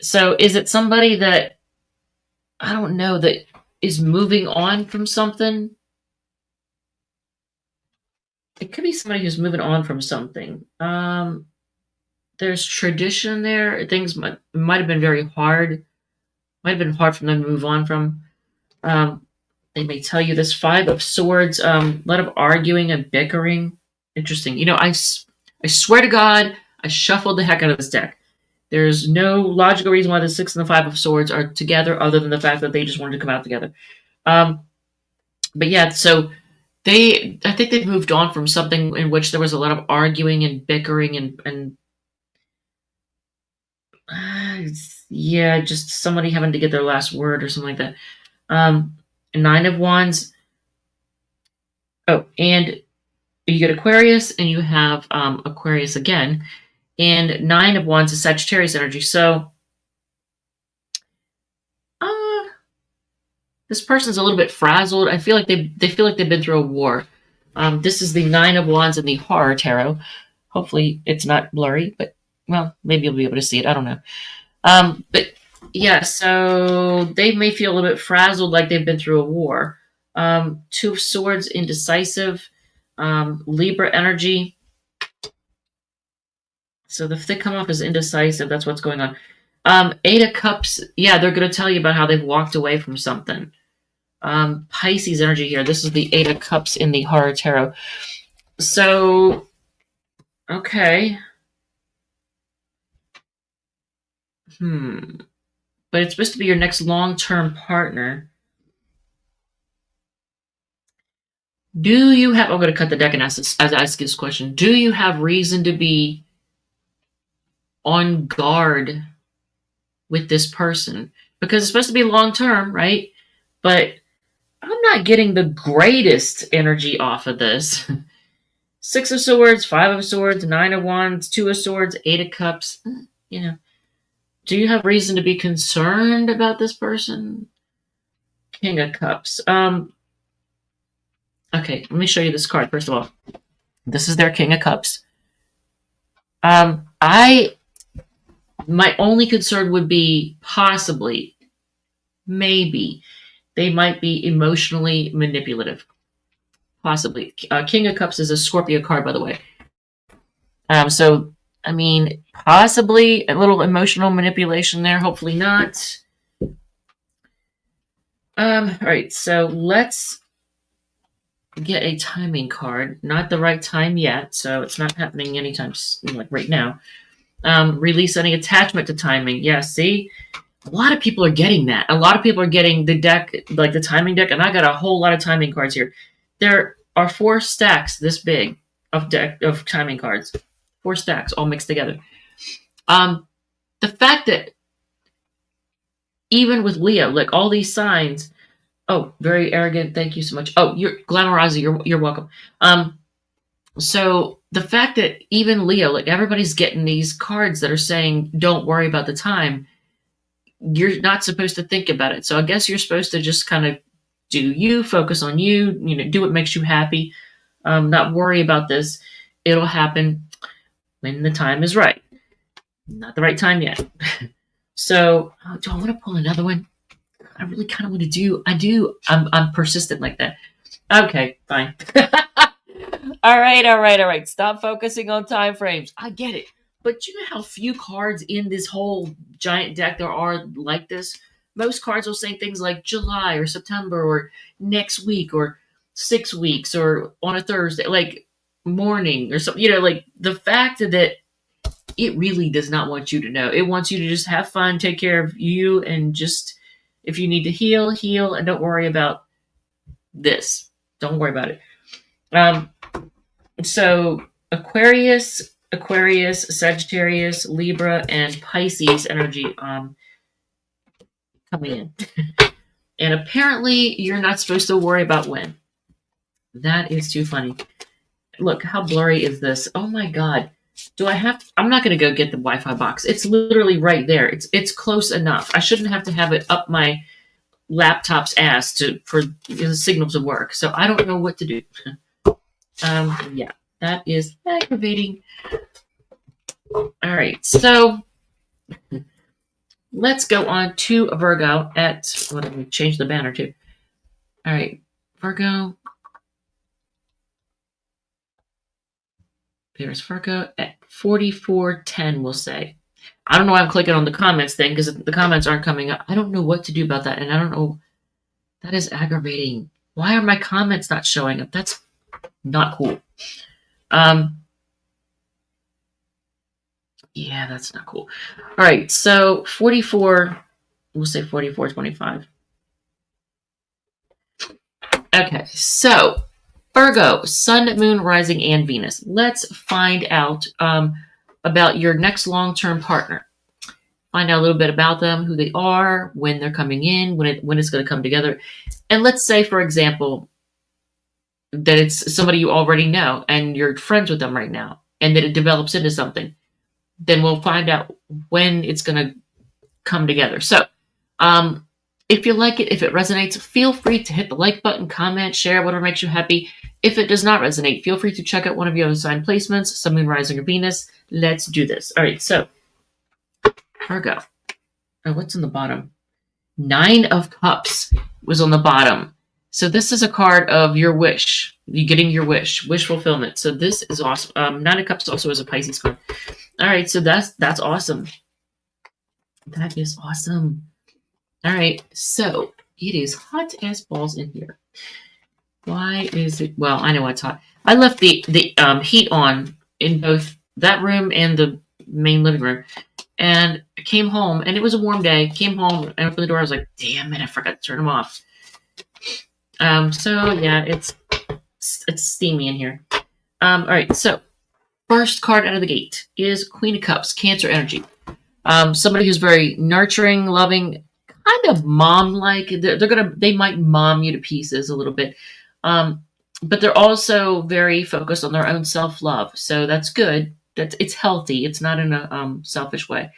Speaker 1: So is it somebody that, I don't know, that is moving on from something? It could be somebody who's moving on from something. There's tradition there. Things might have been very hard. Might have been hard for them to move on from. They may tell you this. Five of Swords. A lot of arguing and bickering. Interesting. I swear to God, I shuffled the heck out of this deck. There's no logical reason why the Six and the Five of Swords are together, other than the fact that they just wanted to come out together. But yeah, so I think they've moved on from something in which there was a lot of arguing and bickering and yeah, just somebody having to get their last word or something like that. Nine of Wands. Oh, and you get Aquarius, and you have Aquarius again. And Nine of Wands is Sagittarius energy. So This person's a little bit frazzled. I feel like they feel like they've been through a war. This is the Nine of Wands in the Horror Tarot. Hopefully it's not blurry, but well, maybe you'll be able to see it. I don't know. But yeah, so they may feel a little bit frazzled, like they've been through a war. Two of Swords, indecisive. Libra energy. So if they come off as indecisive, that's what's going on. Eight of Cups. Yeah, they're going to tell you about how they've walked away from something. Pisces energy here. This is the Eight of Cups in the Horror Tarot. So, okay. But it's supposed to be your next long-term partner. Do you have... I'm going to cut the deck and ask this question. Do you have reason to be on guard with this person? Because it's supposed to be long-term, right? But I'm not getting the greatest energy off of this. Six of Swords, Five of Swords, Nine of Wands, Two of Swords, Eight of Cups. You know, do you have reason to be concerned about this person? King of Cups. Okay, let me show you this card, first of all. This is their King of Cups. My only concern would be possibly, maybe, they might be emotionally manipulative. Possibly. King of Cups is a Scorpio card, by the way. So, I mean, possibly a little emotional manipulation there. Hopefully not. All right, so let's get a timing card. Not the right time yet, so it's not happening anytime, like right now. Release any attachment to timing. Yeah, see? A lot of people are getting that. A lot of people are getting the deck, like the timing deck, and I got a whole lot of timing cards here. There are 4 stacks this big of timing cards. 4 stacks all mixed together. The fact that even with Leo, like all these signs, oh, very arrogant, thank you so much. Oh, you're Glamorizer, you're welcome. So the fact that even Leo, like everybody's getting these cards that are saying, don't worry about the time, you're not supposed to think about it. So I guess you're supposed to just kind of do you, focus on you, do what makes you happy, not worry about this. It'll happen when the time is right. Not the right time yet. So, do I want to pull another one? I really kind of want to do. I do. I'm persistent like that. Okay, fine. All right. Stop focusing on time frames. I get it. But you know how few cards in this whole giant deck there are like this? Most cards will say things like July or September or next week or 6 weeks or on a Thursday, like morning or something. Like the fact that it really does not want you to know. It wants you to just have fun, take care of you, and just, if you need to heal, and don't worry about this. Don't worry about it. So Aquarius, Sagittarius, Libra, and Pisces energy coming in. And apparently you're not supposed to worry about when. That is too funny. Look, how blurry is this? Oh my God. I'm not going to go get the Wi-Fi box. It's literally right there. It's close enough. I shouldn't have to have it up my laptop's ass for the signal to work. So I don't know what to do. Yeah, that is aggravating. All right, so let's go on to Virgo at, let me change the banner too. All right, Virgo. There's Virgo at 4410, we'll say. I don't know why I'm clicking on the comments thing because the comments aren't coming up. I don't know what to do about that, and I don't know. That is aggravating. Why are my comments not showing up? That's not cool. Yeah, that's not cool. All right, so 44, we'll say 4425. Okay, so Virgo, Sun, Moon, Rising, and Venus. Let's find out about your next long-term partner. Find out a little bit about them, who they are, when they're coming in, when it's going to come together. And let's say, for example, that it's somebody you already know and you're friends with them right now, and that it develops into something. Then we'll find out when it's going to come together. So If you like it, if it resonates, feel free to hit the like button, comment, share, whatever makes you happy. If it does not resonate, feel free to check out one of your other sign placements, Sun, Moon, Rising, or Venus. Let's do this. All right, so Virgo. Oh, what's in the bottom? 9 of Cups was on the bottom. So this is a card of your wish. You getting your wish fulfillment. So this is awesome. 9 of Cups also is a Pisces card. All right, so that's awesome. That is awesome. All right, so it is hot as balls in here. Why is it? Well, I know why it's hot. I left the heat on in both that room and the main living room, and I came home, and it was a warm day. Came home and opened the door. I was like, "Damn it! I forgot to turn them off." So yeah, it's steamy in here. All right, so first card out of the gate is Queen of Cups, Cancer energy. Somebody who's very nurturing, loving, kind of mom-like. They might mom you to pieces a little bit, but they're also very focused on their own self-love. So that's good. It's healthy. It's not in a selfish way.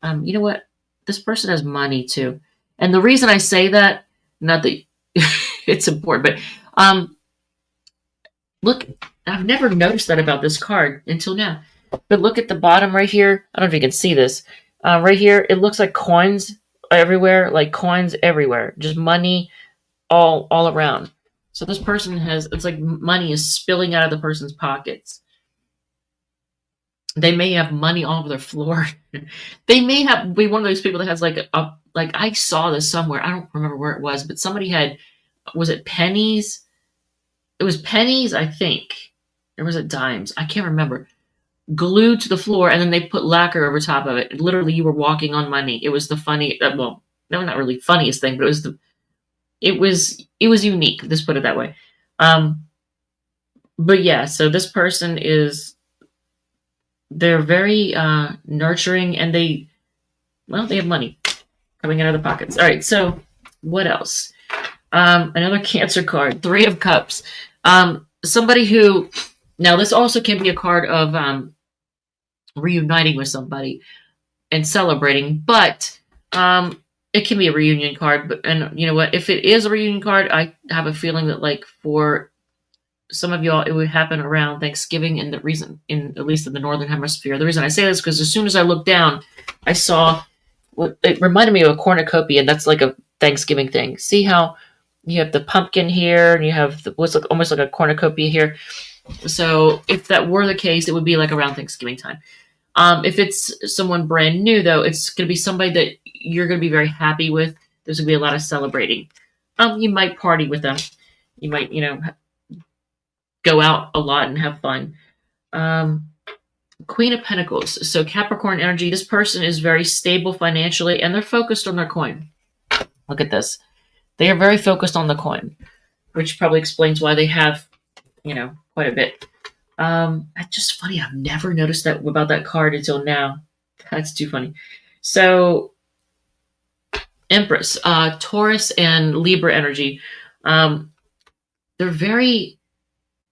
Speaker 1: You know what? This person has money too, and the reason I say that, not that it's important, but look, I've never noticed that about this card until now. But look at the bottom right here. I don't know if you can see this. Right here, it looks like coins everywhere, just money all around. So this person it's like money is spilling out of the person's pockets. They may have money all over their floor. They may be one of those people that has like I saw this somewhere. I don't remember where it was, but somebody had, was it pennies? It was pennies, I think. Or was it dimes? I can't remember. Glued to the floor, and then they put lacquer over top of it. Literally, you were walking on money. It was the funny, well, no, not really funniest thing, but it was unique. Let's put it that way. But yeah, so this person they're very nurturing, and they have money coming out of their pockets. All right, so what else? Another Cancer card, 3 of Cups. Somebody who, now this also can be a card of reuniting with somebody and celebrating, but it can be a reunion card. And you know what? If it is a reunion card, I have a feeling that, like, for some of y'all, it would happen around Thanksgiving, and the reason, at least in the Northern Hemisphere, the reason I say this is because as soon as I looked down, I saw it reminded me of a cornucopia, and that's like a Thanksgiving thing. See how you have the pumpkin here, and you have what's almost like a cornucopia here. So if that were the case, it would be like around Thanksgiving time. If it's someone brand new, though, it's going to be somebody that you're going to be very happy with. There's going to be a lot of celebrating. You might party with them. You might, go out a lot and have fun. Queen of Pentacles. So Capricorn energy. This person is very stable financially, and they're focused on their coin. Look at this. They are very focused on the coin, which probably explains why they have, quite a bit. It's just funny. I've never noticed that about that card until now. That's too funny. So Empress, Taurus and Libra energy. They're very,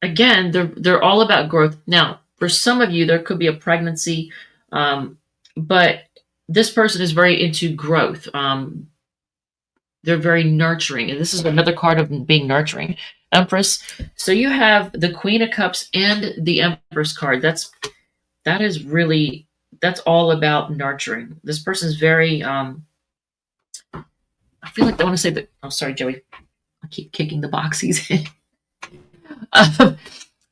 Speaker 1: again, they're all about growth. Now, for some of you, there could be a pregnancy, but this person is very into growth. They're very nurturing, and this is another card of being nurturing. Empress. So you have the Queen of Cups and the Empress card. That's all about nurturing. This person is very, I feel like I want to say that, oh, sorry, Joey. I keep kicking the box he's in. I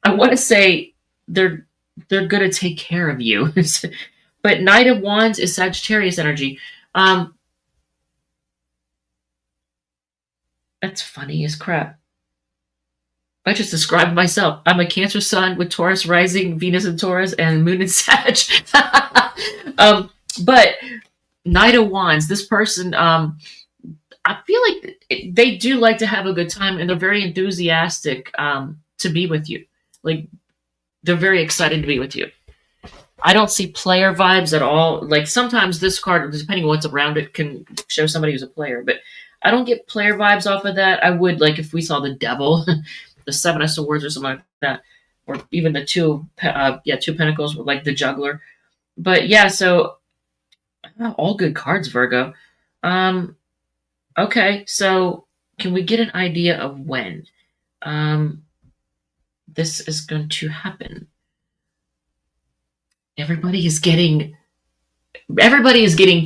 Speaker 1: want to say they're going to take care of you. But Knight of Wands is Sagittarius energy. That's funny as crap. I just described myself. I'm a Cancer sun with Taurus rising, Venus in Taurus, and Moon in Sag. But Knight of Wands, this person, I feel like they do like to have a good time, and they're very enthusiastic to be with you. Like, they're very excited to be with you. I don't see player vibes at all. Like, sometimes this card, depending on what's around it, can show somebody who's a player, but I don't get player vibes off of that. I would, like, if we saw the Devil, the 7 of Swords or something like that, or even the 2 Pentacles, with like the Juggler. But yeah, so all good cards, Virgo. I Okay, so can we get an idea of when this is going to happen? Everybody is getting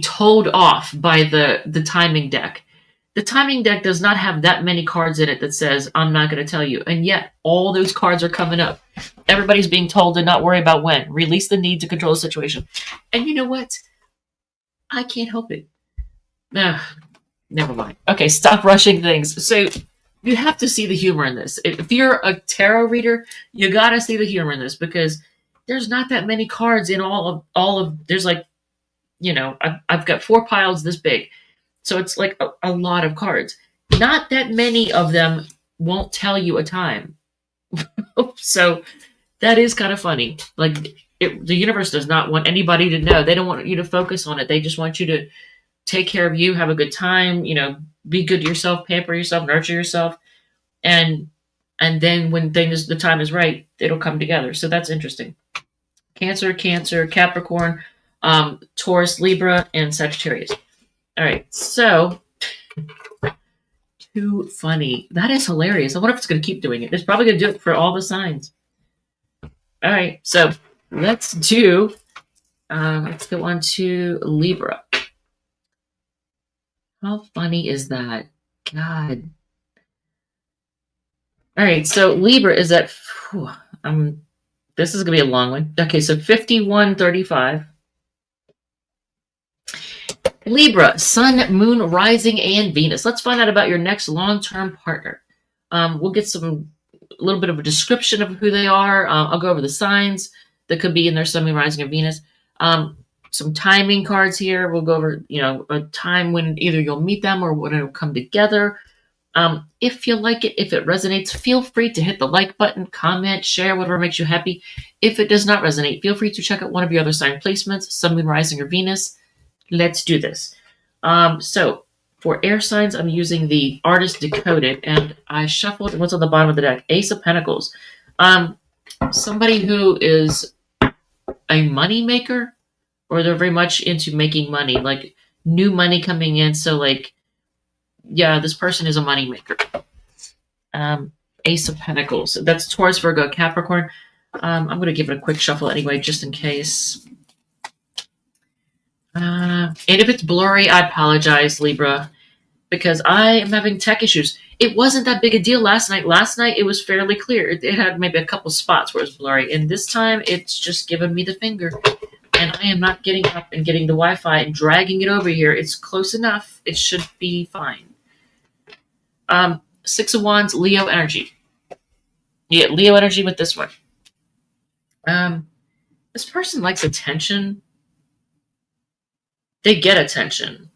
Speaker 1: told off by the timing deck. The timing deck does not have that many cards in it that says I'm not going to tell you, and yet all those cards are coming up. Everybody's being told to not worry about when. Release the need to control the situation. And you know what? I can't help it. Never mind. Okay, stop rushing things. So you have to see the humor in this. If you're a tarot reader, you got to see the humor in this because there's not that many cards in all of. There's like, I've got 4 piles this big, so it's like a lot of cards. Not that many of them won't tell you a time. So that is kind of funny. Like the universe does not want anybody to know. They don't want you to focus on it. They just want you to take care of you, have a good time, be good to yourself, pamper yourself, nurture yourself, and then when the time is right, it'll come together. So that's interesting. Cancer, Capricorn, Taurus, Libra, and Sagittarius. All right, so too funny. That is hilarious. I wonder if it's going to keep doing it. It's probably going to do it for all the signs. All right, so let's go on to Libra. How funny is that? God. All right, so Libra is at, this is going to be a long one. Okay, so 5135. Libra, Sun, Moon, Rising, and Venus. Let's find out about your next long-term partner. We'll get a little bit of a description of who they are. I'll go over the signs that could be in their Sun, Moon, Rising, and Venus. Some timing cards here. We'll go over, a time when either you'll meet them or when it'll come together. If you like it, if it resonates, feel free to hit the like button, comment, share, whatever makes you happy. If it does not resonate, feel free to check out one of your other sign placements, Sun, Moon, Rising, or Venus. Let's do this. So for air signs, I'm using the Artist Decoded, and I shuffled what's on the bottom of the deck. Ace of Pentacles. Somebody who is a money maker, or they're very much into making money, like new money coming in. So like, yeah, this person is a money maker. Ace of Pentacles. That's Taurus, Virgo, Capricorn. I'm going to give it a quick shuffle anyway, just in case. And if it's blurry, I apologize, Libra, because I am having tech issues. It wasn't that big a deal last night. Last night, it was fairly clear. It had maybe a couple spots where it was blurry. And this time, it's just giving me the finger. And I am not getting up and getting the Wi-Fi and dragging it over here. It's close enough. It should be fine. 6 of Wands, Leo energy. Yeah, Leo energy with this one. This person likes attention. They get attention.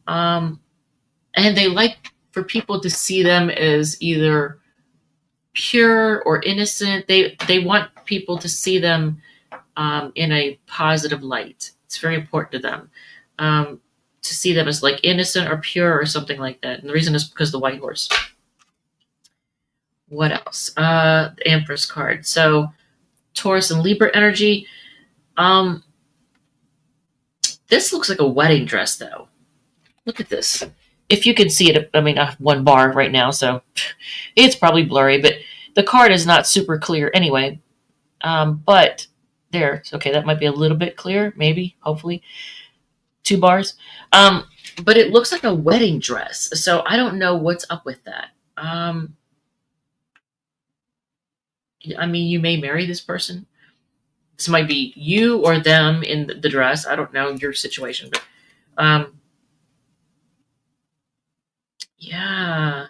Speaker 1: And they like for people to see them as either pure or innocent. They want people to see them in a positive light. It's very important to them to see them as like innocent or pure or something like that. And the reason is because of the white horse. What else? The Empress card. So Taurus and Libra energy. This looks like a wedding dress, though. Look at this. If you can see it, I mean, I have one bar right now, so it's probably blurry, but the card is not super clear anyway. But there, okay, that might be a little bit clear, maybe, hopefully. 2 bars. But it looks like a wedding dress, so I don't know what's up with that. I mean, you may marry this person. This might be you or them in the dress. I don't know your situation, but yeah,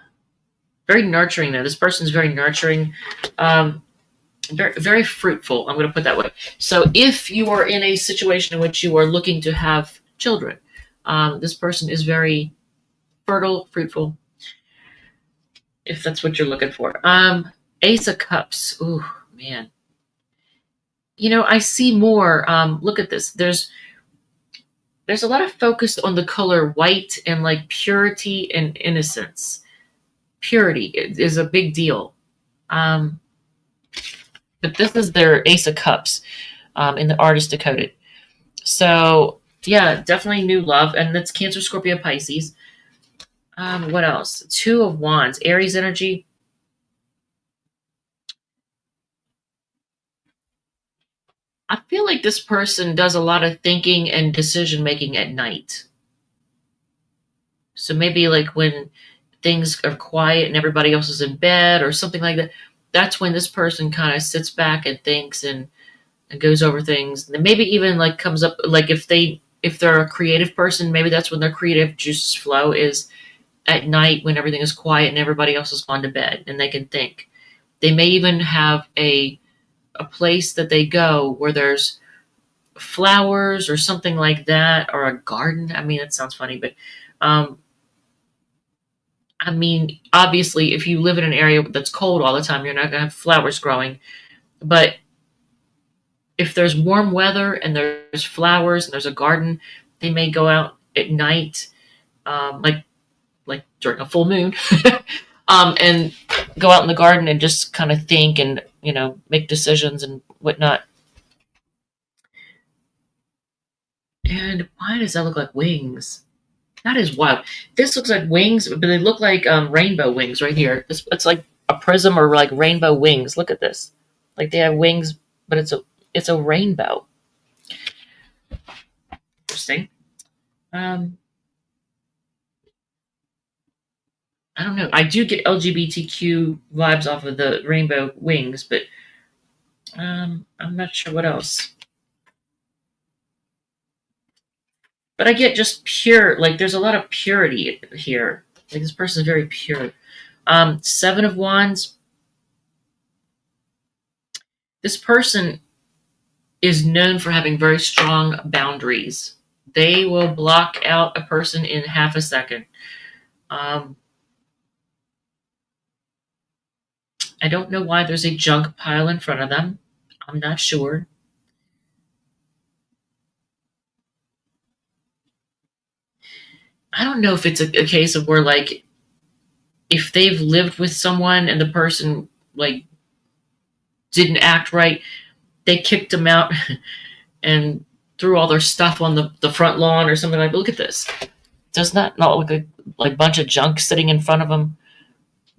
Speaker 1: very nurturing though. This person's very nurturing, very, very fruitful. I'm going to put that way. So if you are in a situation in which you are looking to have children, this person is very fertile, fruitful, if that's what you're looking for. Ace of Cups. Ooh, man. I see more. Look at this. There's a lot of focus on the color white and like purity and innocence. Purity is a big deal. But this is their Ace of Cups in the Artist Decoded. So yeah, definitely new love. And that's Cancer, Scorpio, Pisces. What else? Two of Wands, Aries energy. I feel like this person does a lot of thinking and decision making at night. So maybe like when things are quiet and everybody else is in bed or something like that, that's when this person kind of sits back and thinks and goes over things. And maybe even like comes up, like if they're a creative person, maybe that's when their creative juices flow, is at night when everything is quiet and everybody else has gone to bed and they can think. They may even have a place that they go where there's flowers or something like that, or a garden. I mean, it sounds funny, but I mean, obviously, if you live in an area that's cold all the time, you're not going to have flowers growing. But if there's warm weather and there's flowers and there's a garden, they may go out at night, like during a full moon, and go out in the garden and just kind of think and make decisions and whatnot. And why does that look like wings? That is wild. This looks like wings, but they look like rainbow wings right here. It's like a prism or like rainbow wings. Look at this. Like they have wings, but it's a rainbow. Interesting. I don't know. I do get LGBTQ vibes off of the rainbow wings, but I'm not sure what else. But I get just pure, like there's a lot of purity here. Like this person is very pure. Seven of Wands. This person is known for having very strong boundaries. They will block out a person in half a second. I don't know why there's a junk pile in front of them. I'm not sure. I don't know if it's a case of where, like, if they've lived with someone and the person, like, didn't act right, they kicked them out and threw all their stuff on the front lawn or something like that. Look at this. Does that not look like a bunch of junk sitting in front of them?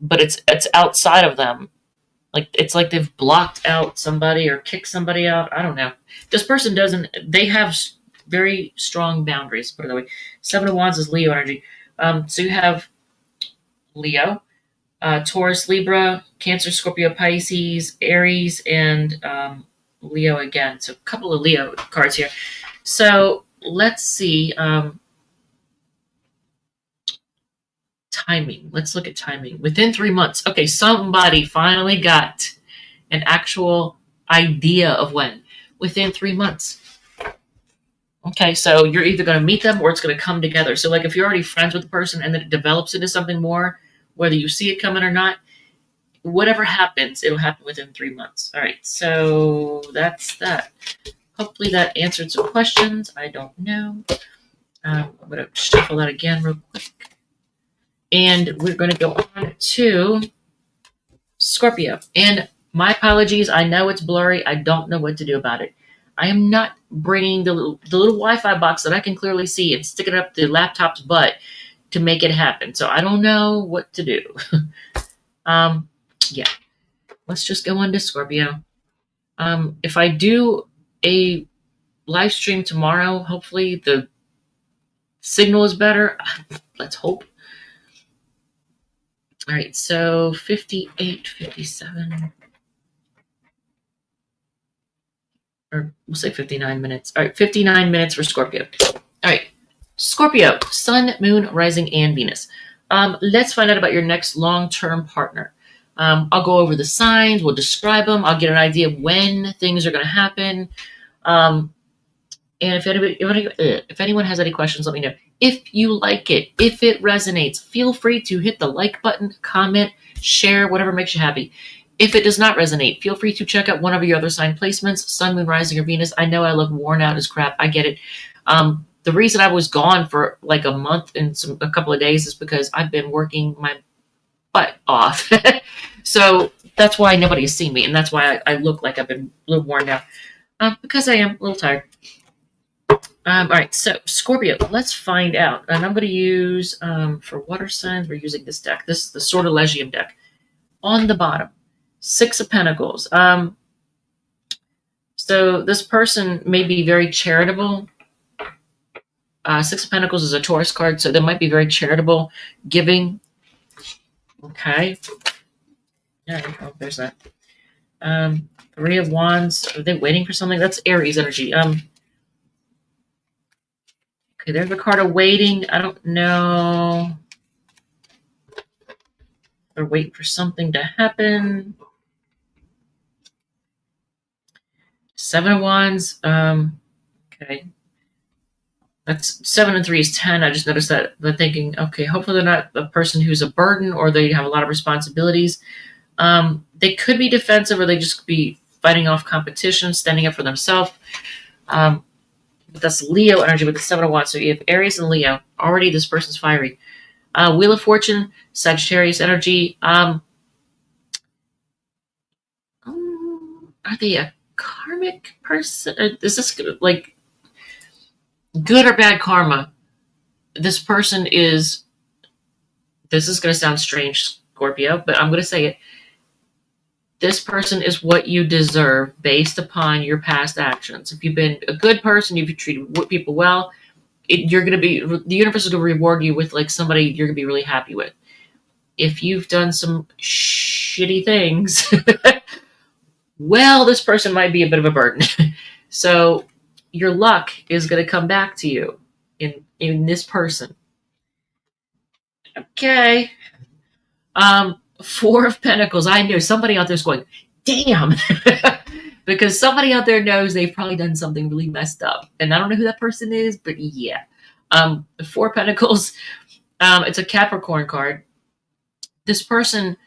Speaker 1: But it's outside of them. Like, it's like they've blocked out somebody or kicked somebody out. I don't know. This person doesn't, they have very strong boundaries, put it that way. Seven of Wands is Leo energy. So you have Leo, Taurus, Libra, Cancer, Scorpio, Pisces, Aries, and Leo again. So a couple of Leo cards here. So let's see. Timing. Let's look at timing. Within 3 months. Okay, somebody finally got an actual idea of when. Within 3 months. Okay, so you're either going to meet them or it's going to come together. So, like, if you're already friends with the person and then it develops into something more, whether you see it coming or not, whatever happens, it'll happen within 3 months. All right, so that's that. Hopefully that answered some questions. I don't know. I'm going to shuffle that again real quick. And we're going to go on to Scorpio. And my apologies. I know it's blurry. I don't know what to do about it. I am not bringing the little Wi-Fi box that I can clearly see and stick it up the laptop's butt to make it happen. So I don't know what to do. Yeah. Let's just go on to Scorpio. If I do a live stream tomorrow, hopefully the signal is better. Let's hope. All right, so 58, 57. Or we'll say 59 minutes. All right, 59 minutes for Scorpio. All right, Scorpio, Sun, Moon, Rising, and Venus. Let's find out about your next long-term partner. I'll go over the signs. We'll describe them. I'll get an idea of when things are going to happen. And if anyone has any questions, let me know. If you like it, if it resonates, feel free to hit the like button, comment, share, whatever makes you happy. If it does not resonate, feel free to check out one of your other sign placements, Sun, Moon, Rising, or Venus. I know I look worn out as crap. I get it. The reason I was gone for like a month and a couple of days is because I've been working my butt off. So that's why nobody has seen me, and that's why I look like I've been a little worn out. Because I am a little tired. All right, so Scorpio, let's find out. And I'm going to use, for water signs, we're using this deck. This is the Sortilegium deck. On the bottom, Six of Pentacles. So this person may be very charitable. Six of Pentacles is a Taurus card, so they might be very charitable, giving. Okay. Yeah, oh, there's that. Three of Wands. Are they waiting for something? That's Aries energy. Okay, there's the card of waiting. I don't know. They're waiting for something to happen. Seven of Wands. Okay. That's 7 and 3 is 10. I just noticed that. They're thinking, okay, hopefully they're not a person who's a burden or they have a lot of responsibilities. They could be defensive or they just could be fighting off competition, standing up for themselves. But that's Leo energy with the 7 of Wands. So you have Aries and Leo. Already this person's fiery. Wheel of Fortune, Sagittarius energy. Are they a karmic person? Is this like good or bad karma? This person is, this is going to sound strange, Scorpio, but I'm going to say it. This person is what you deserve based upon your past actions. If you've been a good person, if you treated people well, you're going to be, the universe is going to reward you with like somebody you're going to be really happy with. If you've done some shitty things, well, this person might be a bit of a burden. So your luck is going to come back to you in this person. Okay. Four of Pentacles. I know somebody out there's going, damn, because somebody out there knows they've probably done something really messed up. And I don't know who that person is, but yeah. Four of Pentacles. It's a Capricorn card. This person,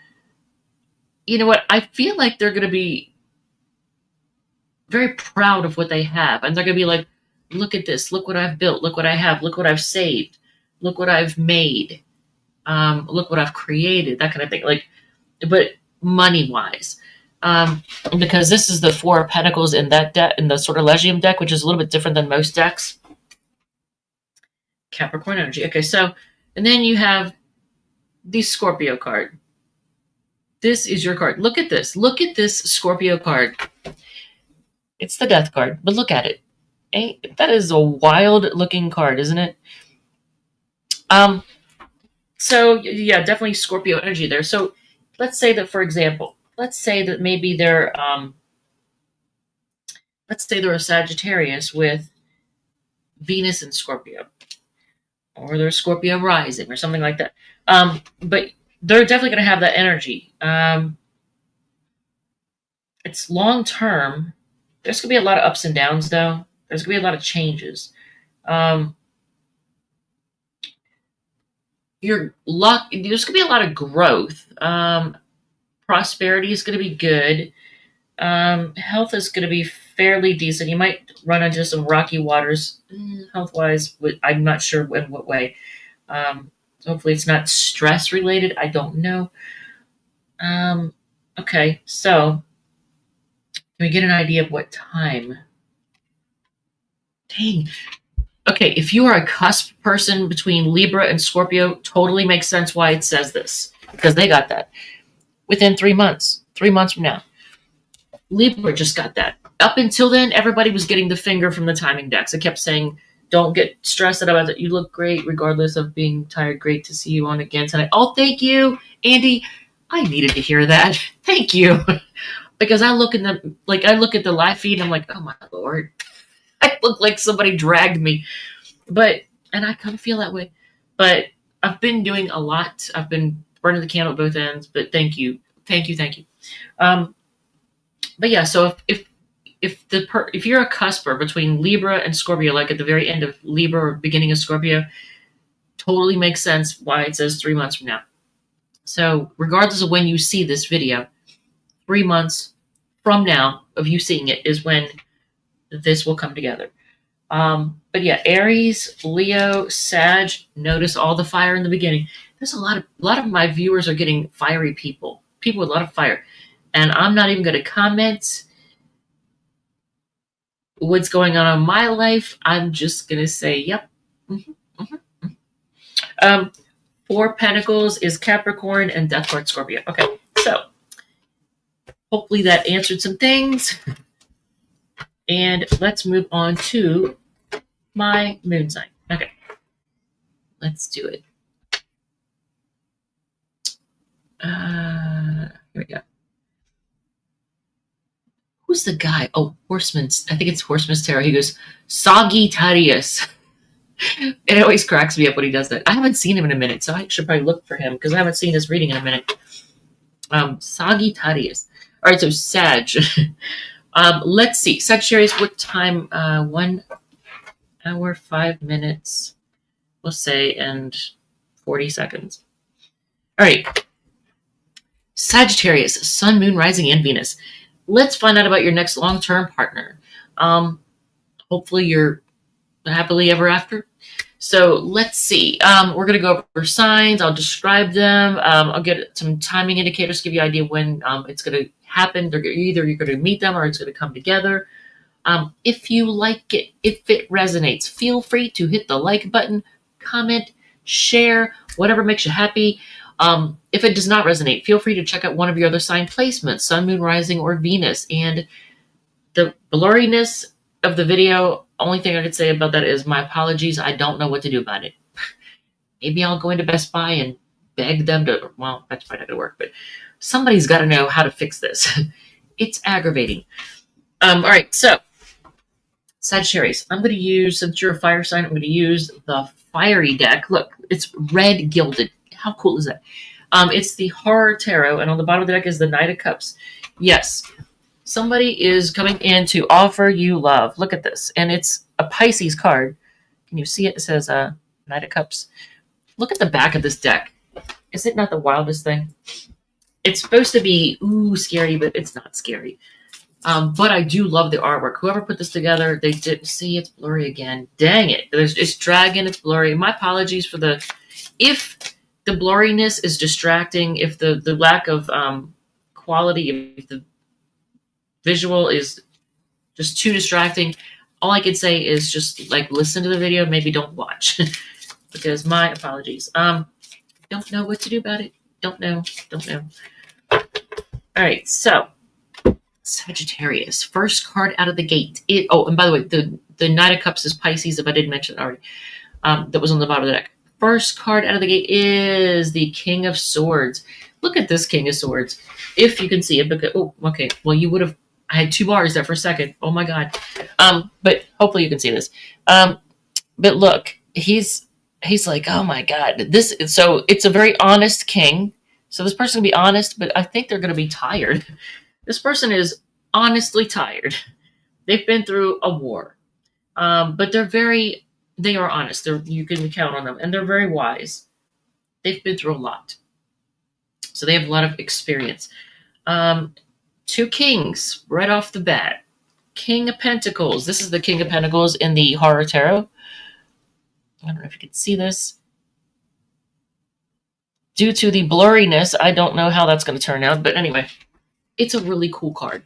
Speaker 1: you know what? I feel like they're going to be very proud of what they have. And they're going to be like, look at this. Look what I've built. Look what I have. Look what I've saved. Look what I've made. Look what I've created. That kind of thing. Like, but money-wise. Because this is the Four of Pentacles in that deck, in the Sortilegium deck, which is a little bit different than most decks. Capricorn energy. Okay, so, and then you have the Scorpio card. This is your card. Look at this. Look at this Scorpio card. It's the Death card, but look at it. That is a wild-looking card, isn't it? So, yeah, definitely Scorpio energy there. So, let's say that, for example, let's say that maybe they're, let's say they're a Sagittarius with Venus in Scorpio. Or they're Scorpio rising or something like that. But they're definitely going to have that energy. It's long term. There's going to be a lot of ups and downs, though. There's going to be a lot of changes. Your luck, there's going to be a lot of growth. Prosperity is going to be good. Health is going to be fairly decent. You might run into some rocky waters health-wise. I'm not sure in what way. Hopefully it's not stress-related. I don't know. Okay, so can we get an idea of what time? Dang. Okay, if you are a cusp person between Libra and Scorpio, totally makes sense why it says this. Because they got that. Within 3 months. 3 months from now. Libra just got that. Up until then, everybody was getting the finger from the timing decks. I kept saying, don't get stressed about it. You look great regardless of being tired. Great to see you on again tonight. Oh, thank you, Andy. I needed to hear that. Thank you. Because I look at the live feed and I'm like, oh my Lord. I look like somebody dragged me. And I kind of feel that way. But I've been doing a lot. I've been burning the candle at both ends. But thank you. Thank you. Thank you. But yeah, so if you're a cusper between Libra and Scorpio, like at the very end of Libra or beginning of Scorpio, totally makes sense why it says 3 months from now. So regardless of when you see this video, 3 months from now of you seeing it is when this will come together. But yeah, Aries, Leo, Sag, notice all the fire in the beginning. There's a lot of my viewers are getting fiery people with a lot of fire. And I'm not even going to comment what's going on in my life, I'm just going to say, yep. Mhm, mhm, mhm. Um, Four Pentacles is Capricorn and Death Card Scorpio. Okay, so hopefully that answered some things. And let's move on to my moon sign. Okay, let's do it. Here we go. Who's the guy? Oh, Horseman's. I think it's Horseman's Tarot. He goes, Sagittarius. It always cracks me up when he does that. I haven't seen him in a minute, so I should probably look for him because I haven't seen his reading in a minute. Sagittarius. All right, so Sag. Let's see. Sagittarius, what time? 1 hour, 5 minutes, we'll say, and 40 seconds. All right. Sagittarius, Sun, Moon, Rising, and Venus. Let's find out about your next long-term partner. Hopefully you're happily ever after. So let's see. We're going to go over signs. I'll describe them. I'll get some timing indicators to give you an idea when it's going to happen. Either you're going to meet them or it's going to come together. If you like it, if it resonates, feel free to hit the like button, comment, share, whatever makes you happy. If it does not resonate, feel free to check out one of your other sign placements, Sun, Moon, Rising, or Venus. And the blurriness of the video, only thing I could say about that is my apologies. I don't know what to do about it. Maybe I'll go into Best Buy and beg them to, well, that's probably not going to work, but somebody's got to know how to fix this. It's aggravating. All right, so Sagittarius, I'm going to use, since you're a fire sign, I'm going to use the fiery deck. Look, it's red gilded. How cool is that? It's the Horror Tarot, and on the bottom of the deck is the Knight of Cups. Yes, somebody is coming in to offer you love. Look at this. And it's a Pisces card. Can you see it? It says Knight of Cups. Look at the back of this deck. Is it not the wildest thing? It's supposed to be, scary, but it's not scary. But I do love the artwork. Whoever put this together, they did see it's blurry again. Dang it. It's dragging, it's blurry. My apologies for if the blurriness is distracting, if the lack of quality, if the visual is just too distracting, all I can say is just like listen to the video, maybe don't watch. Because my apologies. Don't know what to do about it. Don't know. All right, so Sagittarius, first card out of the gate. And by the way, the Knight of Cups is Pisces, if I didn't mention it already. That was on the bottom of the deck. First card out of the gate is the King of Swords. Look at this King of Swords. If you can see it, because okay. Well, you would have. I had 2 bars there for a second. Oh my god. But hopefully you can see this. But look, he's like, oh my god. So it's a very honest king. So this person can be honest, but I think they're going to be tired. This person is honestly tired. They've been through a war, but they are honest. You can count on them, and they're very wise. They've been through a lot, so they have a lot of experience. 2 kings right off the bat. King of Pentacles. This is the King of Pentacles in the Horror Tarot. I don't know if you can see this. Due to the blurriness, I don't know how that's going to turn out, but anyway. It's a really cool card.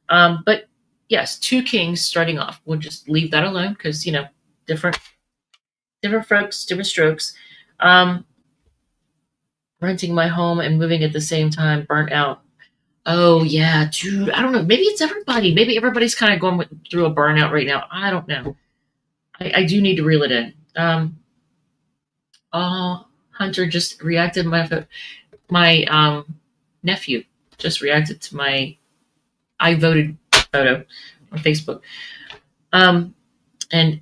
Speaker 1: But yes, 2 kings starting off. We'll just leave that alone because, different folks, different strokes. Renting my home and moving at the same time, burnt out. Oh, yeah, dude. I don't know. Maybe it's everybody. Maybe everybody's kind of going through a burnout right now. I don't know. I do need to reel it in. Hunter just reacted. My nephew just reacted to my I voted photo on Facebook. And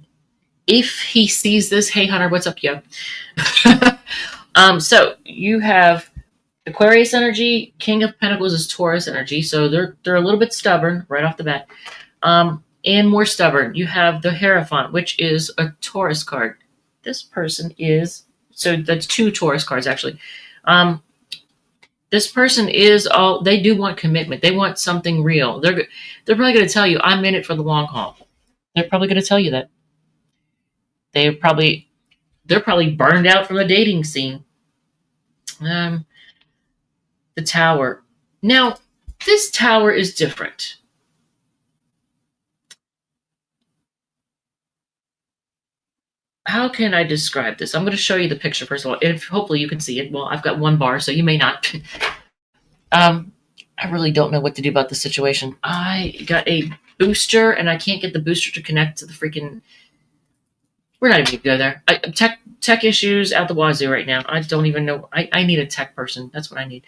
Speaker 1: if he sees this, hey Hunter, what's up, yo? So you have Aquarius energy, King of Pentacles is Taurus energy, so they're a little bit stubborn right off the bat. And more stubborn, you have the Hierophant, which is a Taurus card. This person is, so that's 2 Taurus cards actually. This person they do want commitment. They want something real. They're probably going to tell you, I'm in it for the long haul. They're probably going to tell you that. They're probably burned out from the dating scene. The Tower. Now, this Tower is different. how can I describe this? I'm going to show you the picture first of all. If hopefully you can see it. Well, I've got one bar, so you may not. I really don't know what to do about the situation. I got a booster, and I can't get the booster to connect to the freaking. We're not even going to go there. Tech issues out the wazoo right now. I don't even know. I need a tech person. That's what I need.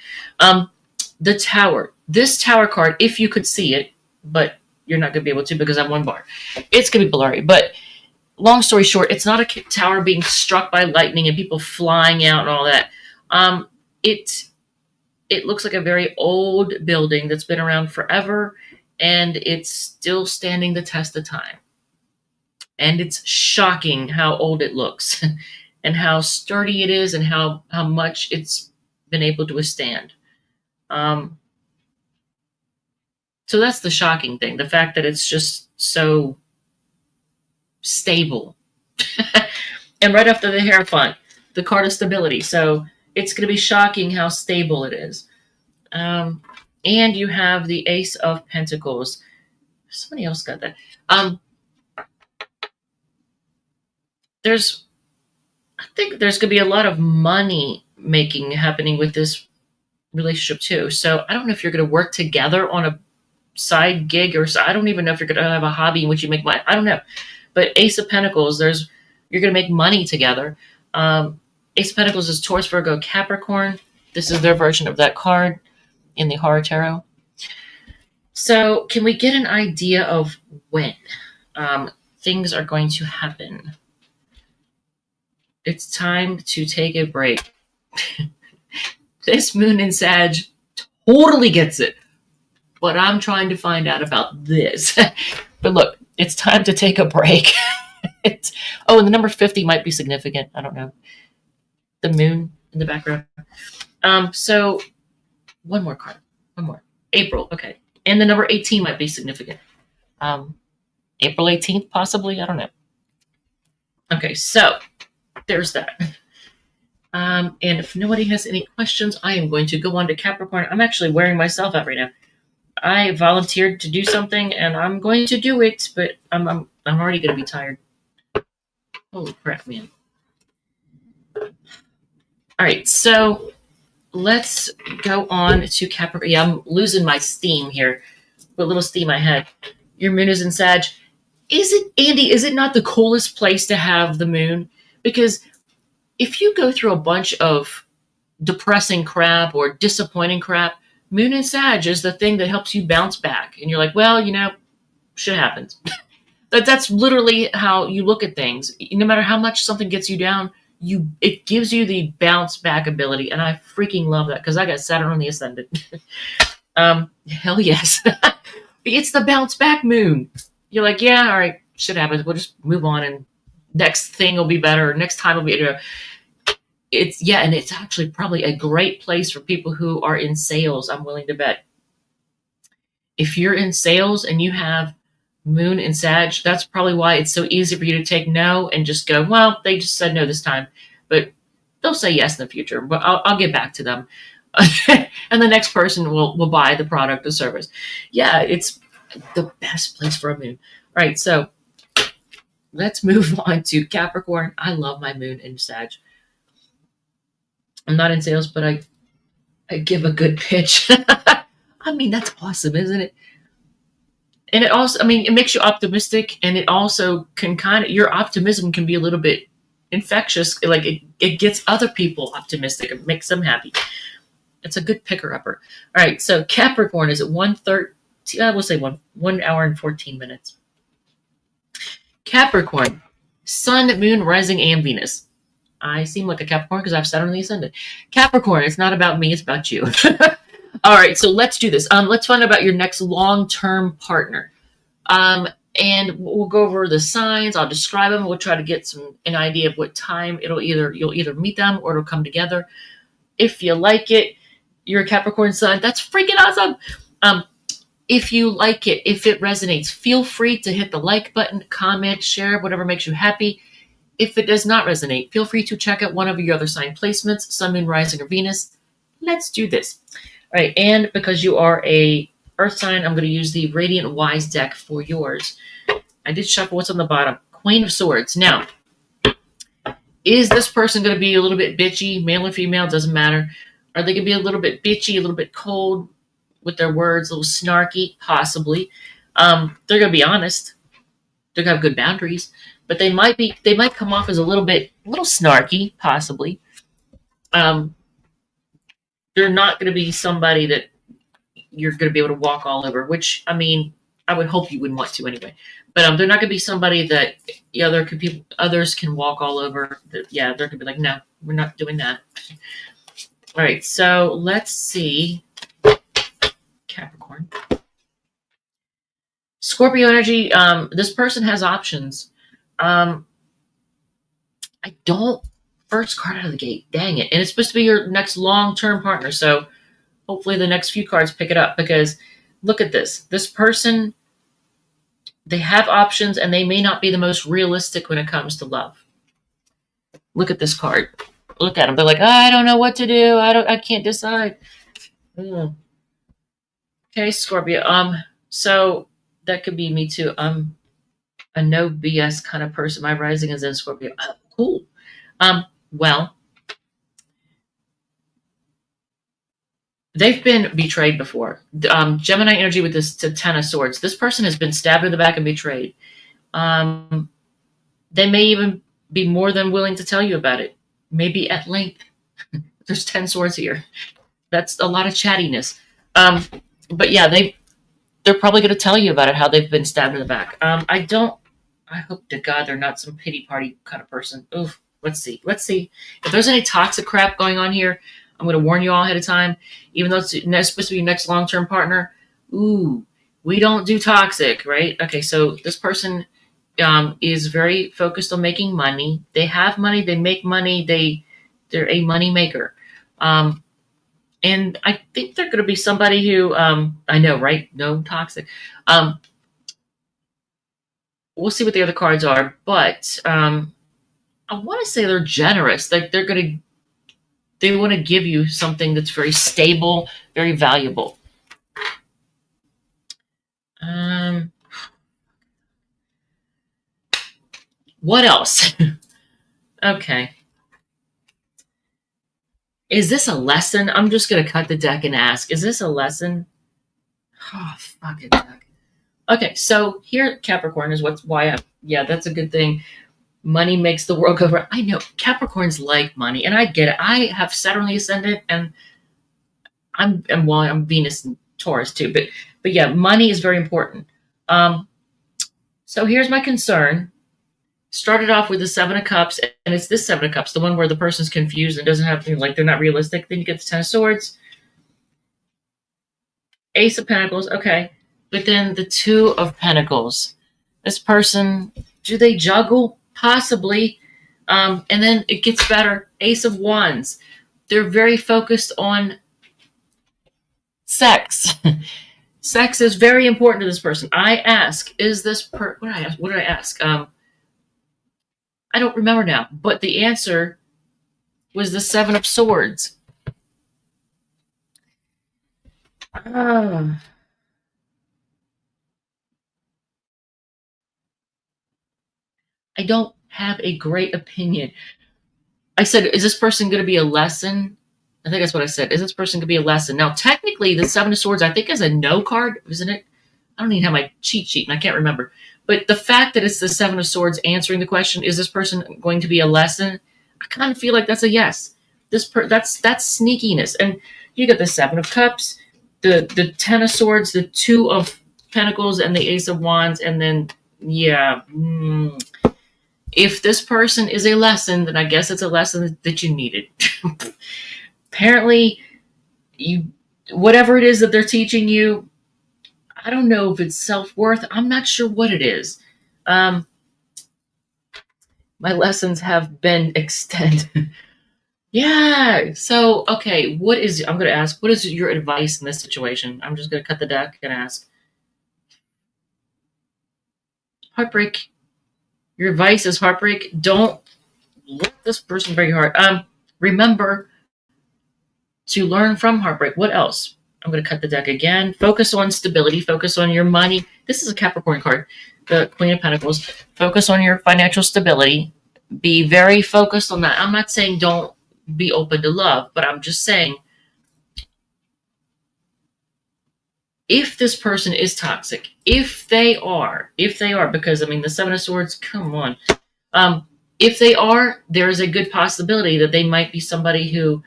Speaker 1: The tower. This tower card, if you could see it, but you're not going to be able to because I'm one bar. It's going to be blurry, but long story short, it's not a tower being struck by lightning and people flying out and all that. It looks like a very old building that's been around forever, and it's still standing the test of time. And it's shocking how old it looks and how sturdy it is and how much it's been able to withstand. So that's the shocking thing, the fact that it's just so stable. And right after the Hierophant, the card of stability. So it's going to be shocking how stable it is. And you have the Ace of Pentacles. Somebody else got that. I think there's going to be a lot of money making happening with this relationship too. So I don't know if you're going to work together on a side gig, or I don't even know if you're going to have a hobby in which you make money. I don't know. But Ace of Pentacles, you're going to make money together. Ace of Pentacles is Taurus, Virgo, Capricorn. This is their version of that card in the Horror Tarot. So can we get an idea of when things are going to happen? It's time to take a break. This moon in Sag totally gets it. But I'm trying to find out about this. But look, it's time to take a break. And the number 50 might be significant. I don't know. The moon in the background. So one more card. One more. April. Okay. And the number 18 might be significant. April 18th, possibly. I don't know. Okay, so there's that. And if nobody has any questions, I am going to go on to Capricorn. I'm actually wearing myself out right now. I volunteered to do something, and I'm going to do it, but I'm already going to be tired. Holy crap, man. All right, so let's go on to Capricorn. Yeah, I'm losing my steam here. What little steam I had. Your moon is in Sag. Andy, is it not the coolest place to have the moon? Because if you go through a bunch of depressing crap or disappointing crap, moon in Sag is the thing that helps you bounce back. And you're like, well, shit happens. That's literally how you look at things. No matter how much something gets you down, it gives you the bounce back ability. And I freaking love that because I got Saturn on the ascendant. Hell yes. It's the bounce back moon. You're like, yeah, all right, shit happens. We'll just move on and next thing will be better. Next time will be better. And it's actually probably a great place for people who are in sales, I'm willing to bet. If you're in sales and you have moon in Sag, that's probably why it's so easy for you to take no and just go, well, they just said no this time, but they'll say yes in the future, but I'll get back to them. And the next person will buy the product or service. Yeah, it's the best place for a moon. All right, so let's move on to Capricorn. I love my moon in Sag. I'm not in sales, but I give a good pitch. I mean, that's awesome, isn't it? And it also, it makes you optimistic, and it also can your optimism can be a little bit infectious. Like it gets other people optimistic. It makes them happy. It's a good picker-upper. All right, so Capricorn is at 1:13. I will say 1 hour and 14 minutes. Capricorn, Sun, Moon, Rising, and Venus. I seem like a Capricorn because I've Saturn on the ascendant. Capricorn, it's not about me, it's about you. All right, so let's do this. Let's find out about your next long-term partner. And we'll go over the signs. I'll describe them. We'll try to get an idea of what time you'll either meet them or it'll come together. If you like it, you're a Capricorn Sun. That's freaking awesome. If you like it, if it resonates, feel free to hit the like button, comment, share, whatever makes you happy. If it does not resonate, feel free to check out one of your other sign placements, Sun, Moon, Rising, or Venus. Let's do this. All right, and because you are a Earth sign, I'm going to use the Radiant Wise deck for yours. I did shuffle what's on the bottom. Queen of Swords. Now, Is this person going to be a little bit bitchy, male or female, doesn't matter. Are they going to be a little bit bitchy, a little bit cold with their words, a little snarky? Possibly. They're going to be honest. They're going to have good boundaries, but they might come off as a little snarky, possibly. They're not going to be somebody that you're going to be able to walk all over, which, I mean, I would hope you wouldn't want to anyway. But they're not going to be somebody that others can walk all over. Yeah, they're going to be like, no, we're not doing that. All right, so let's see. Capricorn. Scorpio energy, this person has options. First card out of the gate, dang it. And it's supposed to be your next long-term partner, so hopefully the next few cards pick it up, because look at this. This person, they have options, and they may not be the most realistic when it comes to love. Look at this card. Look at them. They're like, I don't know what to do. I can't decide. Okay, Scorpio. So that could be me too. I'm a no BS kind of person. My rising is in Scorpio. Oh, cool. Well, they've been betrayed before. Gemini energy with this Ten of Swords. This person has been stabbed in the back and betrayed. They may even be more than willing to tell you about it. Maybe at length. There's 10 swords here. That's a lot of chattiness. But yeah, they're probably going to tell you about it, how they've been stabbed in the back. I hope to God they're not some pity party kind of person. Oof. Let's see. If there's any toxic crap going on here, I'm going to warn you all ahead of time. Even though it's supposed to be your next long-term partner, we don't do toxic, right? Okay, so this person is very focused on making money. They have money. They make money. They're a money maker. And I think they're going to be somebody who, I know, right? No toxic. We'll see what the other cards are, but I want to say they're generous. Like they want to give you something that's very stable, very valuable. What else? Okay. Is this a lesson? I'm just going to cut the deck and ask, is this a lesson? Oh, fucking deck. Okay, so here, Capricorn is yeah, that's a good thing. Money makes the world go round. I know, Capricorns like money, and I get it. I have Saturn in the ascendant, and I'm Venus and Taurus too, but yeah, money is very important. So here's my concern. Started off with the Seven of Cups, and it's this Seven of Cups, the one where the person's confused and doesn't have, like, they're not realistic. Then you get the Ten of Swords, Ace of Pentacles, okay. But then the Two of Pentacles. This person, do they juggle? Possibly. And then it gets better. Ace of Wands. They're very focused on sex. Sex is very important to this person. I ask, what did I ask? I don't remember now, but the answer was the Seven of Swords. I don't have a great opinion. I said, is this person going to be a lesson? I think that's what I said. Is this person going to be a lesson? Now, technically, the Seven of Swords, I think, is a no card, isn't it? I don't even have my cheat sheet, and I can't remember. But the fact that it's the Seven of Swords answering the question, is this person going to be a lesson? I kind of feel like that's a yes. That's sneakiness. And you get the Seven of Cups, the Ten of Swords, the Two of Pentacles, and the Ace of Wands. And then, yeah, if this person is a lesson, then I guess it's a lesson that you needed. Apparently, whatever it is that they're teaching you, I don't know if it's self-worth. I'm not sure what it is. My lessons have been extended. Yeah. So, okay. I'm going to ask, what is your advice in this situation? I'm just going to cut the deck and ask. Heartbreak. Your advice is heartbreak. Don't let this person break your heart. Remember to learn from heartbreak. What else? I'm going to cut the deck again. Focus on stability. Focus on your money. This is a Capricorn card, the Queen of Pentacles. Focus on your financial stability. Be very focused on that. I'm not saying don't be open to love, but I'm just saying if this person is toxic, if they are, because I mean, the Seven of Swords, come on. If they are, there is a good possibility that they might be somebody who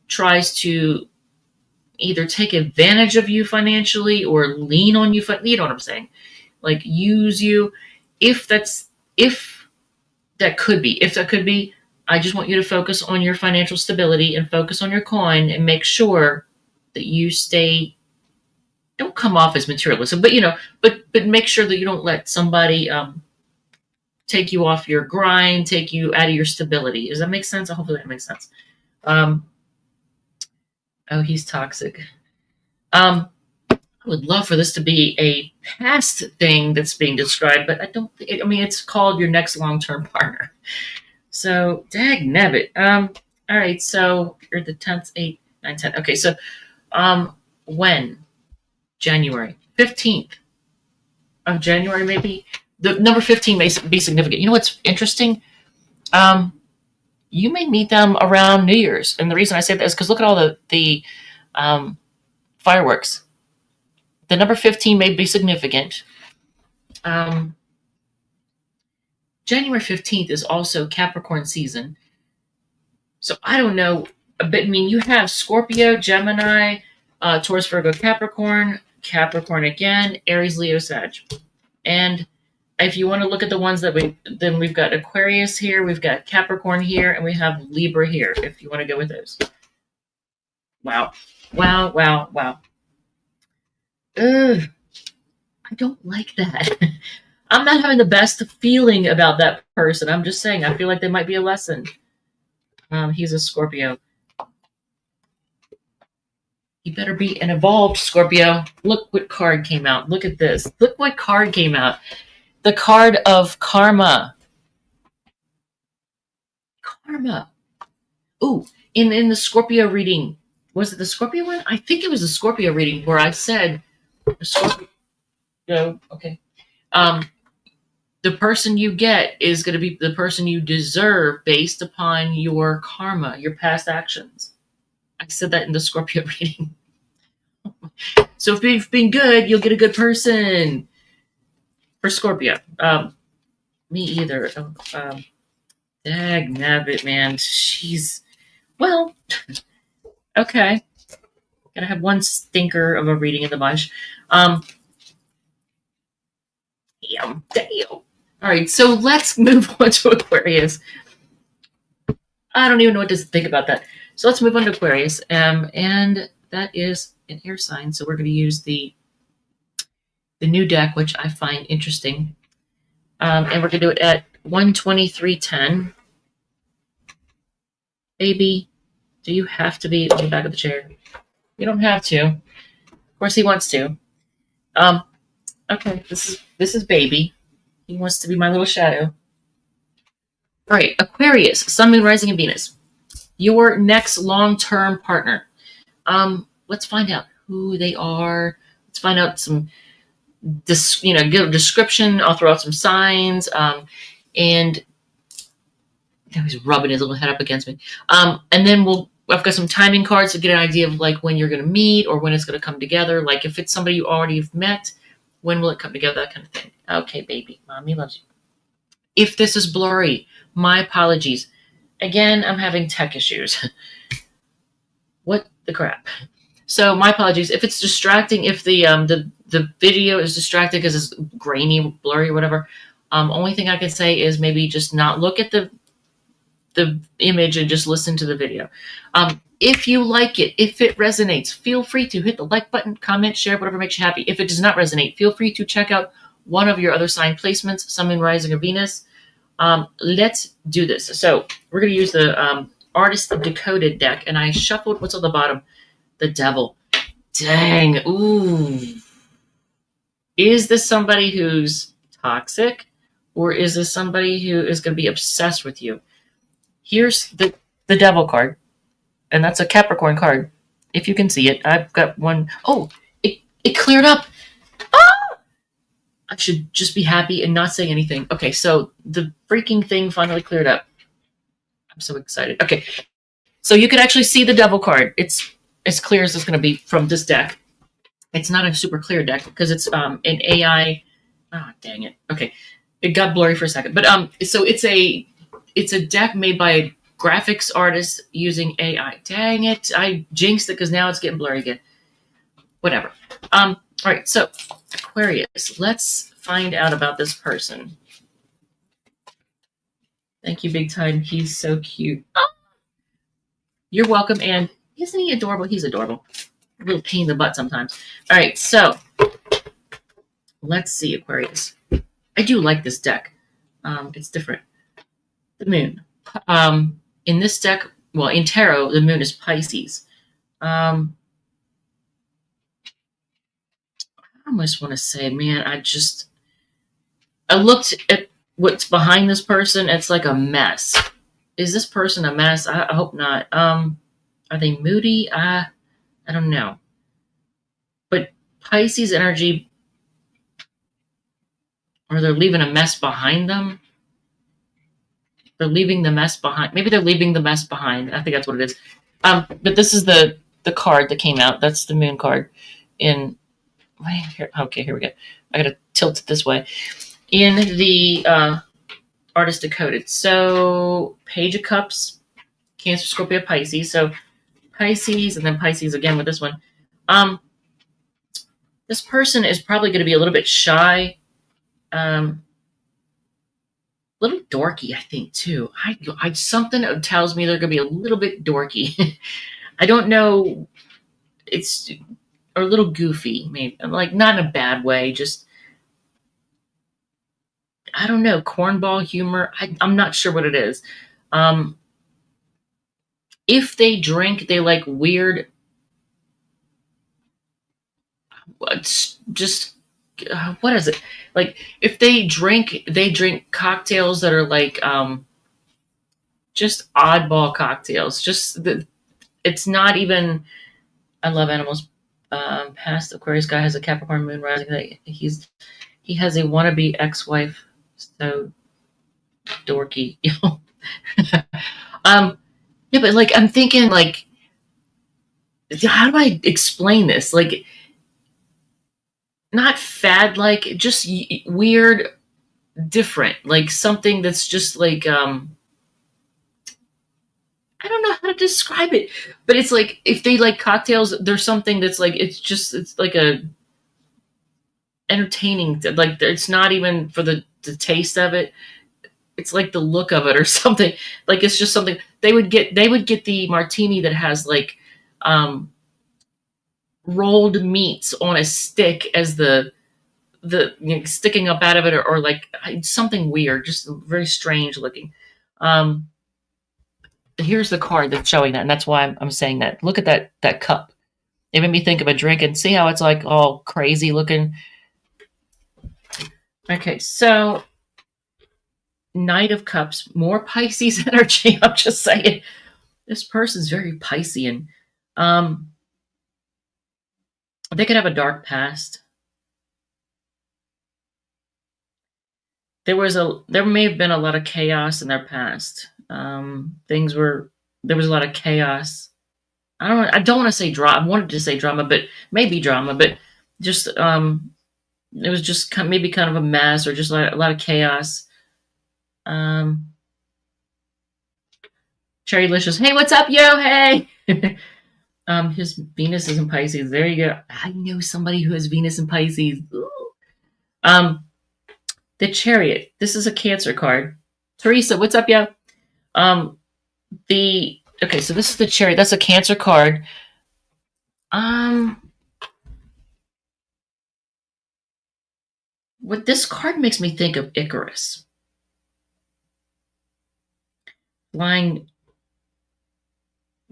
Speaker 1: tries to either take advantage of you financially or lean on you. You know what I'm saying? Like use you. If that could be, I just want you to focus on your financial stability and focus on your coin and make sure that you don't come off as materialistic, but but make sure that you don't let somebody take you off your grind, take you out of your stability. Does that make sense? Hopefully that makes sense. Oh, he's toxic. I would love for this to be a past thing that's being described, but I don't. I mean, it's called your next long-term partner. So, dag nabbit. All right. So you're the 10th, 8th, 9th, 10th. Okay. So, when? January 15th of January, maybe. The number 15 may be significant. You know what's interesting? You may meet them around New Year's. And the reason I say that is because look at all the fireworks. The number 15 may be significant. January 15th is also Capricorn season. So I don't know. But I mean, you have Scorpio, Gemini, Taurus, Virgo, Capricorn again, Aries, Leo, Sag. And if you want to look at the ones that we've got Aquarius here, we've got Capricorn here, and we have Libra here, if you want to go with those. Wow. Ugh. I don't like that. I'm not having the best feeling about that person. I'm just saying, I feel like there might be a lesson. He's a Scorpio. You better be an evolved Scorpio. Look what card came out. Look at this. Look what card came out. The card of karma. Karma. Ooh, in the Scorpio reading, was it the Scorpio one? I think it was the Scorpio reading where I said, Scorpio, okay. The person you get is going to be the person you deserve based upon your karma, your past actions. I said that in the Scorpio reading. So if you've been good, you'll get a good person. For Scorpio. Me either. Dag nabbit, man. She's, well, okay. Gotta have one stinker of a reading in the bunch. Damn. All right, so let's move on to Aquarius. I don't even know what to think about that. So let's move on to Aquarius. And that is an air sign. So we're going to use the new deck, which I find interesting. And we're going to do it at 123.10. Baby, do you have to be on the back of the chair? You don't have to. Of course he wants to. Okay, this is baby. He wants to be my little shadow. All right, Aquarius, Sun, Moon, Rising, and Venus. Your next long-term partner. Let's find out who they are. Let's find out some, give a description. I'll throw out some signs. And he's rubbing his little head up against me. And then I've got some timing cards to get an idea of like when you're going to meet or when it's going to come together. Like if it's somebody you already have met, when will it come together? That kind of thing. Okay, baby, mommy loves you. If this is blurry, my apologies. Again, I'm having tech issues. What the crap? So my apologies. If it's distracting, if the video is distracting because it's grainy, blurry, whatever, only thing I can say is maybe just not look at the image and just listen to the video. If you like it, if it resonates, feel free to hit the like button, comment, share, whatever makes you happy. If it does not resonate, feel free to check out one of your other sign placements, Sun, Moon, Rising, or Venus. Let's do this. So we're going to use the Artist Decoded deck, and I shuffled what's on the bottom. The Devil. Dang. Ooh. Is this somebody who's toxic, or is this somebody who is going to be obsessed with you? Here's the Devil card, and that's a Capricorn card. If you can see it, I've got one. Oh, it cleared up. Ah! I should just be happy and not say anything. Okay, so the freaking thing finally cleared up. so excited. Okay, so you can actually see the devil card. It's as clear as it's going to be from this deck. It's not a super clear deck because it's an AI. Oh, dang it. Okay, it got blurry for a second, but so it's a deck made by a graphics artist using AI. Dang it, I jinxed it because now it's getting blurry again. Whatever. All right, so Aquarius. Let's find out about this person. Thank you, big time. He's so cute. Oh, you're welcome. And isn't he adorable? He's adorable. A little pain in the butt sometimes. All right, so let's see, Aquarius. I do like this deck. It's different. The moon. In this deck, well, in tarot, the moon is Pisces. I almost want to say, man, I looked at what's behind this person. It's like a mess. Is this person a mess? I hope not. Are they moody? I don't know. But Pisces energy, or they're leaving a mess behind them. They're leaving the mess behind. Maybe they're leaving the mess behind. I think that's what it is. But this is the card that came out. That's the moon card. Okay, here we go. I gotta tilt it this way. In the Artist Decoded. So Page of Cups, Cancer, Scorpio, Pisces. So Pisces and then Pisces again with this one. This person is probably going to be a little bit shy, a little dorky, I think too. Something tells me they're going to be a little bit dorky. I don't know. It's or a little goofy, maybe like not in a bad way. Just I don't know, cornball humor. I'm not sure what it is. If they drink, they like weird. It's just what is it? Like if they drink cocktails that are like just oddball cocktails. It's not even. I love animals. Past Aquarius guy has a Capricorn moon rising. He has a wannabe ex-wife. So dorky. Yeah, but like I'm thinking like, how do I explain this? Like, not fad, like just weird, different, like something that's just like I don't know how to describe it, but it's like if they like cocktails, there's something that's like it's like a entertaining, like it's not even for the taste of it. It's like the look of it or something. Like it's just something they would get the martini that has like rolled meats on a stick as the sticking up out of it, or like something weird, just very strange looking. Here's the card that's showing that, and that's why I'm saying that. Look at that cup. It made me think of a drink, and see how it's like all crazy looking. Okay, so Knight of Cups, more Pisces energy. I'm just saying, this person's very Piscean. They could have a dark past. There may have been a lot of chaos in their past. There was a lot of chaos. I don't want to say drama. I wanted to say drama, but maybe drama, but just it was just maybe kind of a mess, or just a lot of chaos. Cherrylicious, hey, what's up, yo? Hey. His Venus is in Pisces. There you go. I know somebody who has Venus in Pisces. Ooh. The Chariot. This is a Cancer card. Teresa, what's up, yo? Okay, so this is the Chariot. That's a Cancer card. What this card makes me think of Icarus. Flying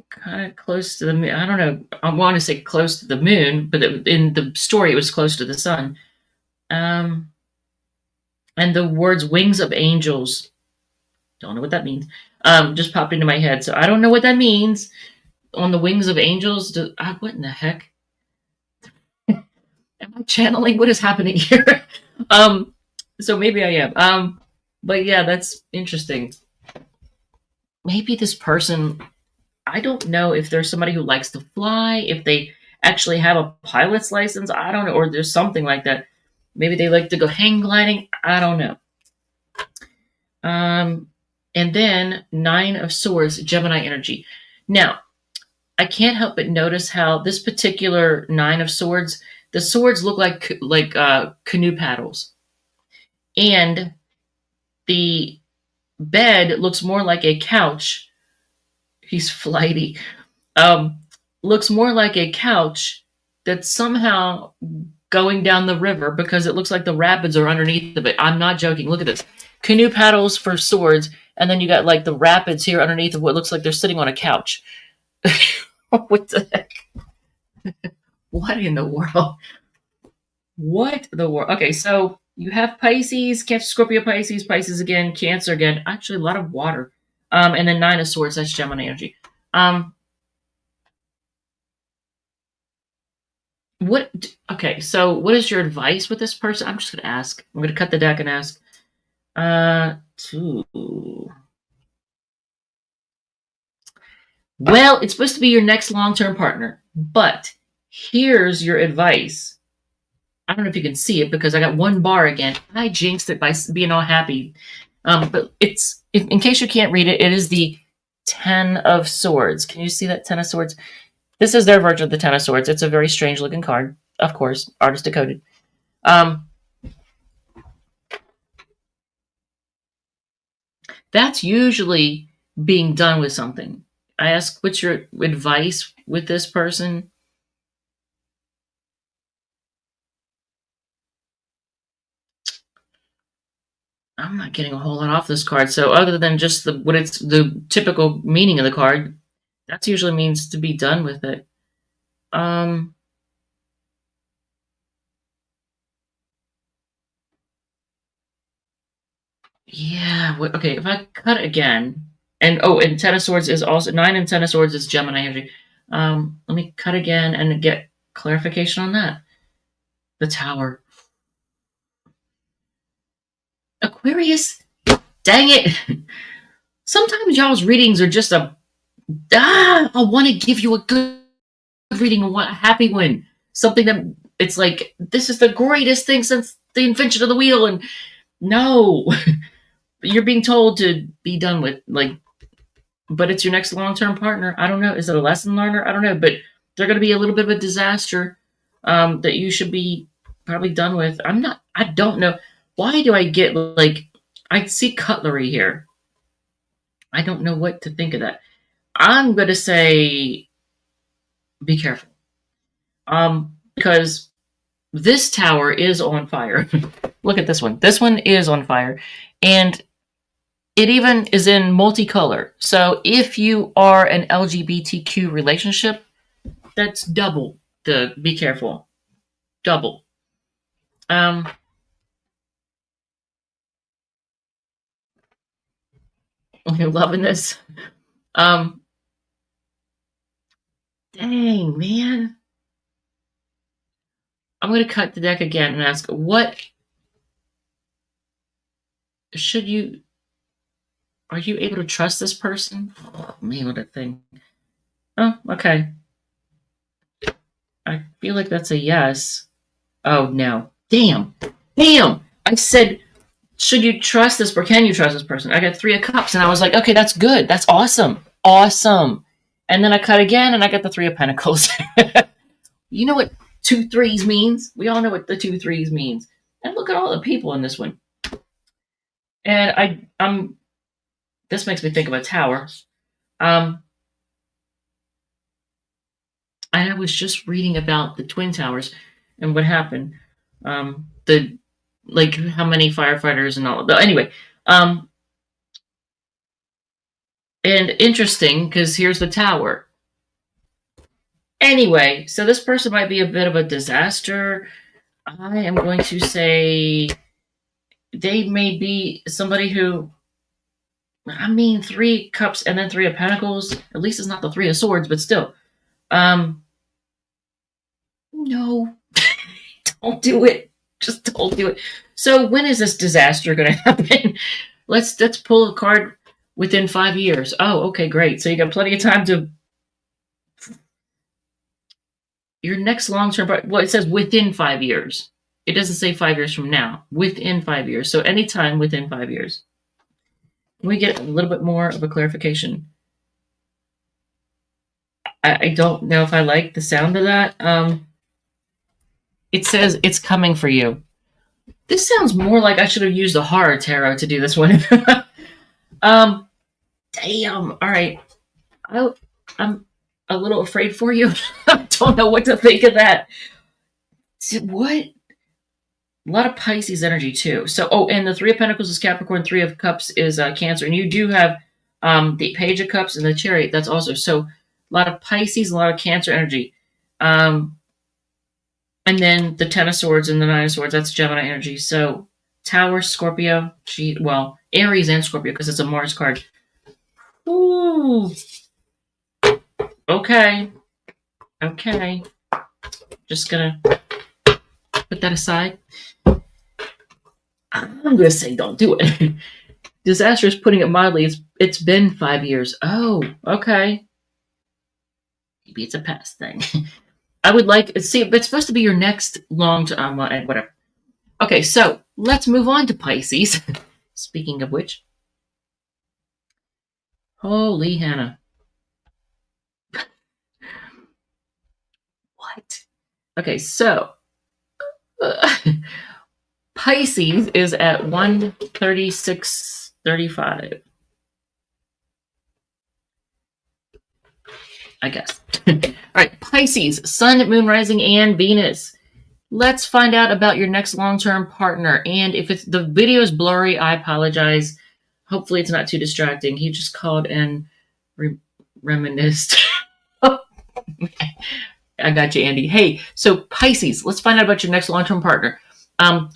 Speaker 1: kind of close to the moon. I don't know. I want to say close to the moon, but in the story, it was close to the sun. And the words "wings of angels," don't know what that means. Just popped into my head, so I don't know what that means. On the wings of angels, what in the heck? Am I channeling? What is happening here? So maybe I am. But yeah, that's interesting. maybe this person, I don't know if there's somebody who likes to fly, if they actually have a pilot's license. I don't know. Or there's something like that. Maybe they like to go hang gliding. I don't know. And then Nine of Swords, Gemini energy. Now, I can't help but notice how this particular Nine of Swords, the swords look like canoe paddles, and the bed looks more like a couch. He's flighty. Um, Looks more like a couch that's somehow going down the river because it looks like the rapids are underneath of it. I'm not joking. Look at this. Canoe paddles for swords, and then you got like the rapids here underneath of what looks like they're sitting on a couch. What the heck? What in the world? What the world? Okay, so you have Pisces, Cancer, Scorpio, Pisces again, Cancer again. Actually, a lot of water. And then Nine of Swords, that's Gemini energy. What? Okay, so what is your advice with this person? I'm just gonna ask. I'm gonna cut the deck and ask. Well, it's supposed to be your next long-term partner, but here's your advice. I don't know if you can see it because I got one bar again. I jinxed it by being all happy. But it's, in case you can't read it, it is the Ten of Swords. Can you see that Ten of Swords? This is their version of the Ten of Swords. It's a very strange looking card. Of course, artist decoded. That's usually being done with something. I ask, what's your advice with this person? I'm not getting a whole lot off this card. So other than just what it's the typical meaning of the card, that usually means to be done with it. Yeah. Okay. If I cut again, and Ten of Swords is also Nine, and Ten of Swords is Gemini energy. Let me cut again and get clarification on that. The Tower. Aquarius. Dang it. Sometimes y'all's readings are just I want to give you a good reading, a happy one. Something that it's like, this is the greatest thing since the invention of the wheel. And no, you're being told to be done with, like, but it's your next long-term partner. I don't know. Is it a lesson learner? I don't know, but they're going to be a little bit of a disaster that you should be probably done with. I don't know. Why do I get, like, I see cutlery here. I don't know what to think of that. I'm going to say be careful. Because this tower is on fire. Look at this one. This one is on fire. And it even is in multicolor. So if you are an LGBTQ relationship, that's double the be careful. Double. You're loving this. Dang, man. I'm going to cut the deck again and ask, what should you, are you able to trust this person? Oh, man, what a thing. Oh, okay. I feel like that's a yes. Oh, no. Damn. I said, should you trust this, or can you trust this person? I got Three of Cups, and I was like, okay, that's good. That's awesome. Awesome. And then I cut again, and I got the Three of Pentacles. You know what 2 3s means? We all know what the 2 3s means. And look at all the people in this one. And this makes me think of a tower. And I was just reading about the Twin Towers and what happened. Like how many firefighters and all. But anyway, and interesting because here's the tower. Anyway, so this person might be a bit of a disaster. I am going to say they may be somebody who, I mean, 3 Cups and then Three of Pentacles. At least it's not the Three of Swords, but still. No, don't do it. Just don't do it. So when is this disaster going to happen? Let's pull a card. Within 5 years. Oh, okay, great. So you got plenty of time to your next long-term partner. Well, it says within 5 years. It doesn't say 5 years from now. Within 5 years. So anytime within 5 years. Can we get a little bit more of a clarification? I don't know if I like the sound of that. It says it's coming for you. This sounds more like I should have used a horror tarot to do this one. Damn. All right. I'm a little afraid for you. I don't know what to think of that. What? A lot of Pisces energy too. So, and the Three of Pentacles is Capricorn, Three of Cups is Cancer, and you do have the Page of Cups and the Chariot. That's also so. A lot of Pisces, a lot of Cancer energy. And then the Ten of Swords and the Nine of Swords, that's Gemini energy. So Taurus, Scorpio, Aries and Scorpio because it's a Mars card. Ooh. Okay. Just gonna put that aside. I'm gonna say don't do it. Disastrous, putting it mildly. It's been 5 years. Oh, okay. Maybe it's a past thing. I would like see. It's supposed to be your next long-term whatever. Okay, so let's move on to Pisces. Speaking of which, holy Hannah, what? Okay, so Pisces is at 136.35. I guess. All right, Pisces, Sun, Moon, Rising, and Venus. Let's find out about your next long-term partner. And if it's the video is blurry, I apologize. Hopefully it's not too distracting. He just called and reminisced. I got you, Andy. Hey, so Pisces, let's find out about your next long-term partner. I'll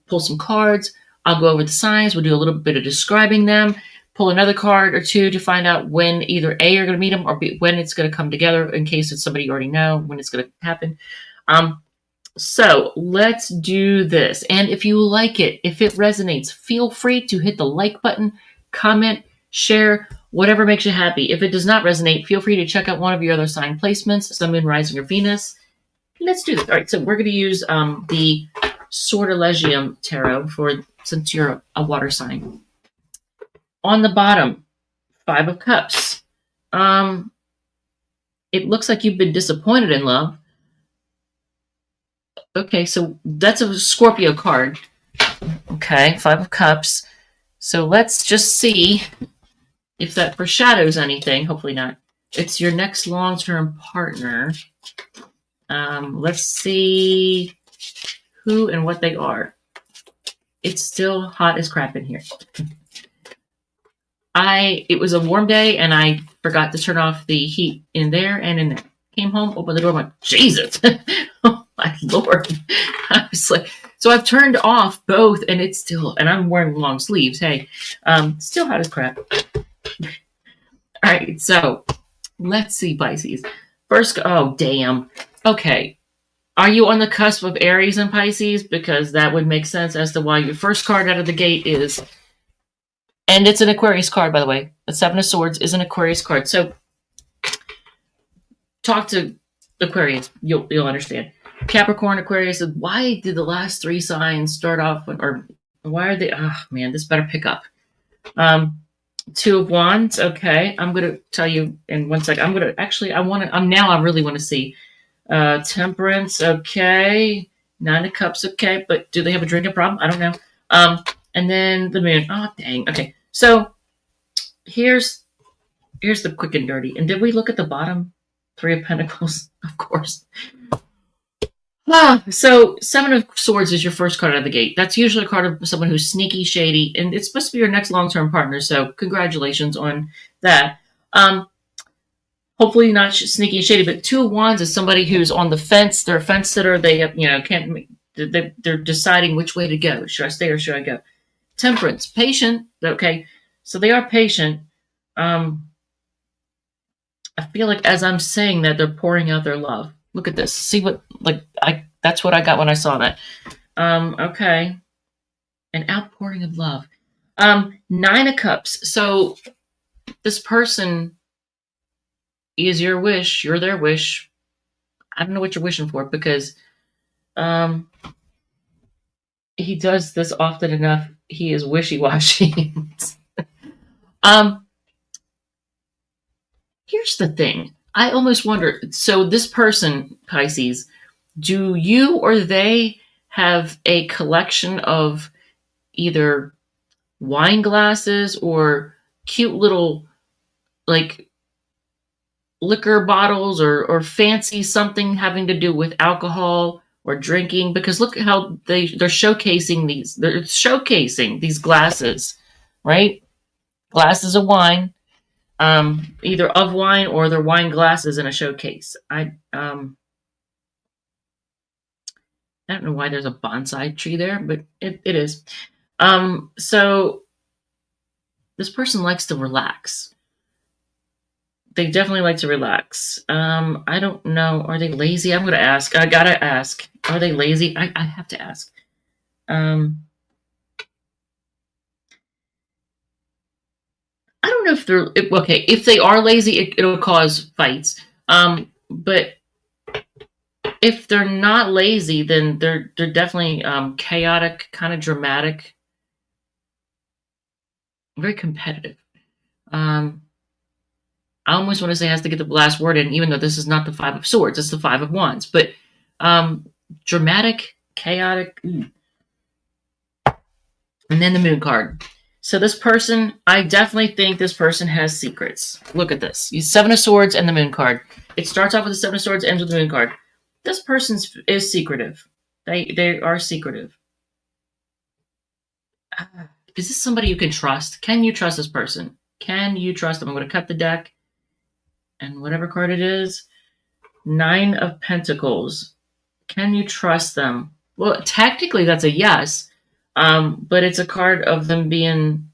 Speaker 1: pull some cards. I'll go over the signs. We'll do a little bit of describing them. Pull another card or two to find out when either A, you're going to meet them or B, when it's going to come together in case it's somebody you already know, when it's going to happen. So let's do this. And if you like it, if it resonates, feel free to hit the like button, comment, share, whatever makes you happy. If it does not resonate, feel free to check out one of your other sign placements, Sun, Moon, Rising, or Venus. Let's do this. All right, so we're going to use the Sortilegium Tarot since you're a water sign. On the bottom, Five of Cups. It looks like you've been disappointed in love. Okay, so that's a Scorpio card. Okay, Five of Cups. So let's just see if that foreshadows anything. Hopefully not. It's your next long-term partner. Let's see who and what they are. It's still hot as crap in here. It was a warm day and I forgot to turn off the heat in there and in there. Came home, opened the door, went, Jesus. Oh my Lord. I was like, so I've turned off both and it's still, and I'm wearing long sleeves. Hey, still hot as crap. All right. So let's see, Pisces. First, oh, damn. Okay. Are you on the cusp of Aries and Pisces? Because that would make sense as to why your first card out of the gate is, and it's an Aquarius card, by the way. The Seven of Swords is an Aquarius card. So talk to Aquarius. You'll understand. Capricorn, Aquarius. Why did the last three signs start off, or why are they? Oh, man, this better pick up. Two of Wands. Okay. I'm going to tell you in 1 second. I really want to see. Temperance. Okay. Nine of Cups. Okay. But do they have a drinking problem? I don't know. And then the Moon. Oh, dang. Okay. So here's the quick and dirty. And did we look at the bottom? Three of Pentacles, of course. So Seven of Swords is your first card out of the gate. That's usually a card of someone who's sneaky, shady, and it's supposed to be your next long-term partner. So congratulations on that. Hopefully not sneaky and shady, but Two of Wands is somebody who's on the fence. They're a fence sitter. They they're deciding which way to go. Should I stay or should I go? Temperance, patient. Okay, so they are patient. I feel like as I'm saying that, they're pouring out their love. Look at this. See what, that's what I got when I saw that. Okay. An outpouring of love. Nine of Cups. So this person is your wish. You're their wish. I don't know what you're wishing for because um, he does this often enough. He is wishy-washy. um, Here's the thing. I almost wonder. So this person, Pisces, do you or they have a collection of either wine glasses or cute little like liquor bottles or fancy something having to do with alcohol or drinking? Because look how they're showcasing these glasses, right? Glasses of wine, either of wine or their wine glasses in a showcase. I don't know why there's a bonsai tree there, but it is. So this person likes to relax. They definitely like to relax. I don't know. Are they lazy? I'm going to ask. I got to ask. Are they lazy? I have to ask. I don't know if they're okay. If they are lazy, it'll cause fights. But if they're not lazy, then they're definitely chaotic, kind of dramatic, very competitive. I almost want to say has to get the last word in, even though this is not the Five of Swords, it's the Five of Wands. But dramatic, chaotic, and then the Moon card. So this person, I definitely think this person has secrets. Look at this. You Seven of Swords and the Moon card. It starts off with the Seven of Swords, ends with the Moon card. This person is secretive. They are secretive. Is this somebody you can trust? Can you trust this person? Can you trust them? I'm going to cut the deck. And whatever card it is, Nine of Pentacles. Can you trust them? Well, technically that's a yes, but it's a card of them being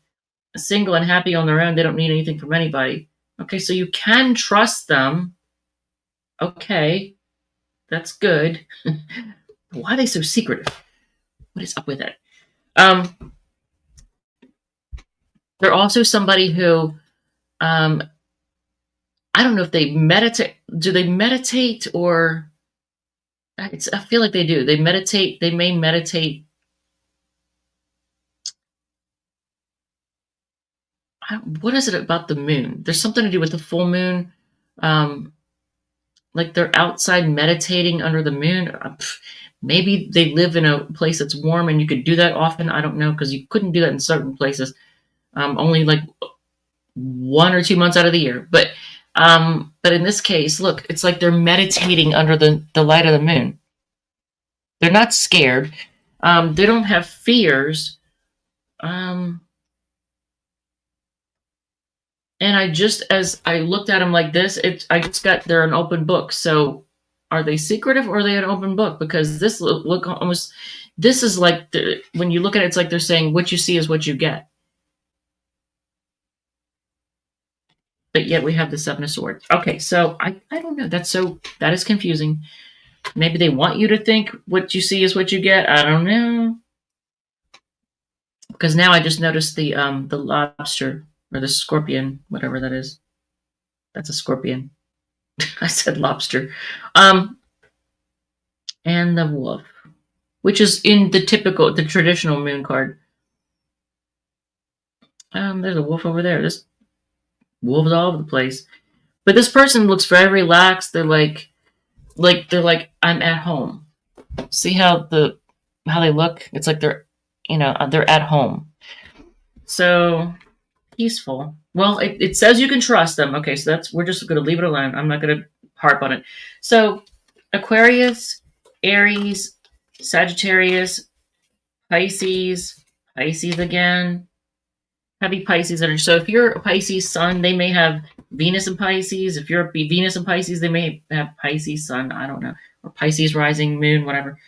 Speaker 1: single and happy on their own. They don't need anything from anybody. Okay, so you can trust them. Okay, that's good. Why are they so secretive? What is up with it? They're also somebody who I don't know if they meditate. Do they meditate or I feel like they do. They meditate. They may meditate. What is it about the moon? There's something to do with the full moon. Like they're outside meditating under the moon. Maybe they live in a place that's warm and you could do that often. I don't know because you couldn't do that in certain places. Only like 1 or 2 months out of the year. But in this case, look, it's like they're meditating under the light of the moon. They're not scared. They don't have fears. And as I looked at them like this, I just got they're an open book. So are they secretive or are they an open book? Because this look almost, this is like, when you look at it, it's like they're saying what you see is what you get. But yet we have the Seven of Swords. Okay, so I don't know. That is confusing. Maybe they want you to think what you see is what you get. I don't know. Because now I just noticed the lobster or the scorpion, whatever that is. That's a scorpion. I said lobster. And the wolf, which is in the traditional moon card. There's a wolf over there. There's wolves all over the place. But this person looks very relaxed. They're like I'm at home. See how they look? It's like they're at home. So peaceful. Well, it says you can trust them. Okay, so we're just going to leave it alone. I'm not going to harp on it. So Aquarius, Aries, Sagittarius, Pisces again. Heavy Pisces energy. So if you're a Pisces sun, they may have Venus and Pisces. If you're a Venus and Pisces, they may have Pisces sun. I don't know. Or Pisces rising, moon, whatever.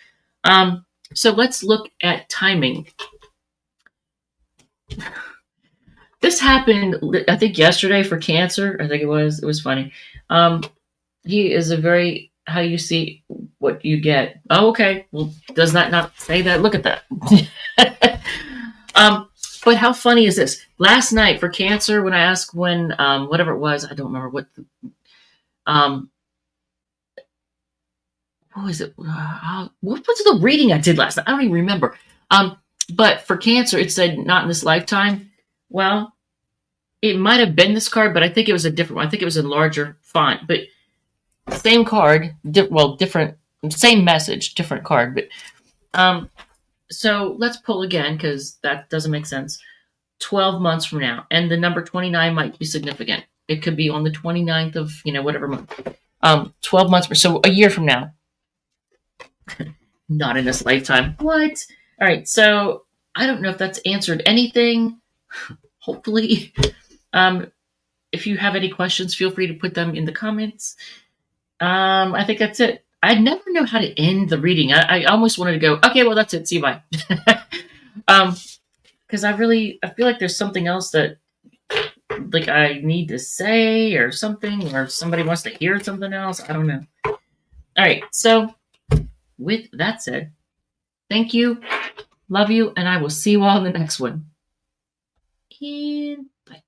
Speaker 1: So let's look at timing. This happened, I think, yesterday for Cancer. I think it was. It was funny. He is a very, how you see what you get. Oh, okay. Well, does that not say that? Look at that. But how funny is this? Last night for Cancer, when I asked when, whatever it was, I don't remember um, what was it? What was the reading I did last night? I don't even remember. But for Cancer, it said not in this lifetime. Well, it might have been this card, but I think it was a different one. I think it was in larger font, but same card, different, same message, different card. But so let's pull again because that doesn't make sense. 12 months from now, and the number 29 might be significant. It could be on the 29th of whatever month. 12 months, so a year from now. Not in this lifetime. What? All right, so I don't know if that's answered anything. Hopefully. If you have any questions, feel free to put them in the comments. I think that's it. I never know how to end the reading. I almost wanted to go, okay, well, that's it. See you, bye. Because I feel like there's something else that like I need to say or something, or somebody wants to hear something else. I don't know. All right, so with that said, thank you, love you, and I will see you all in the next one. And bye.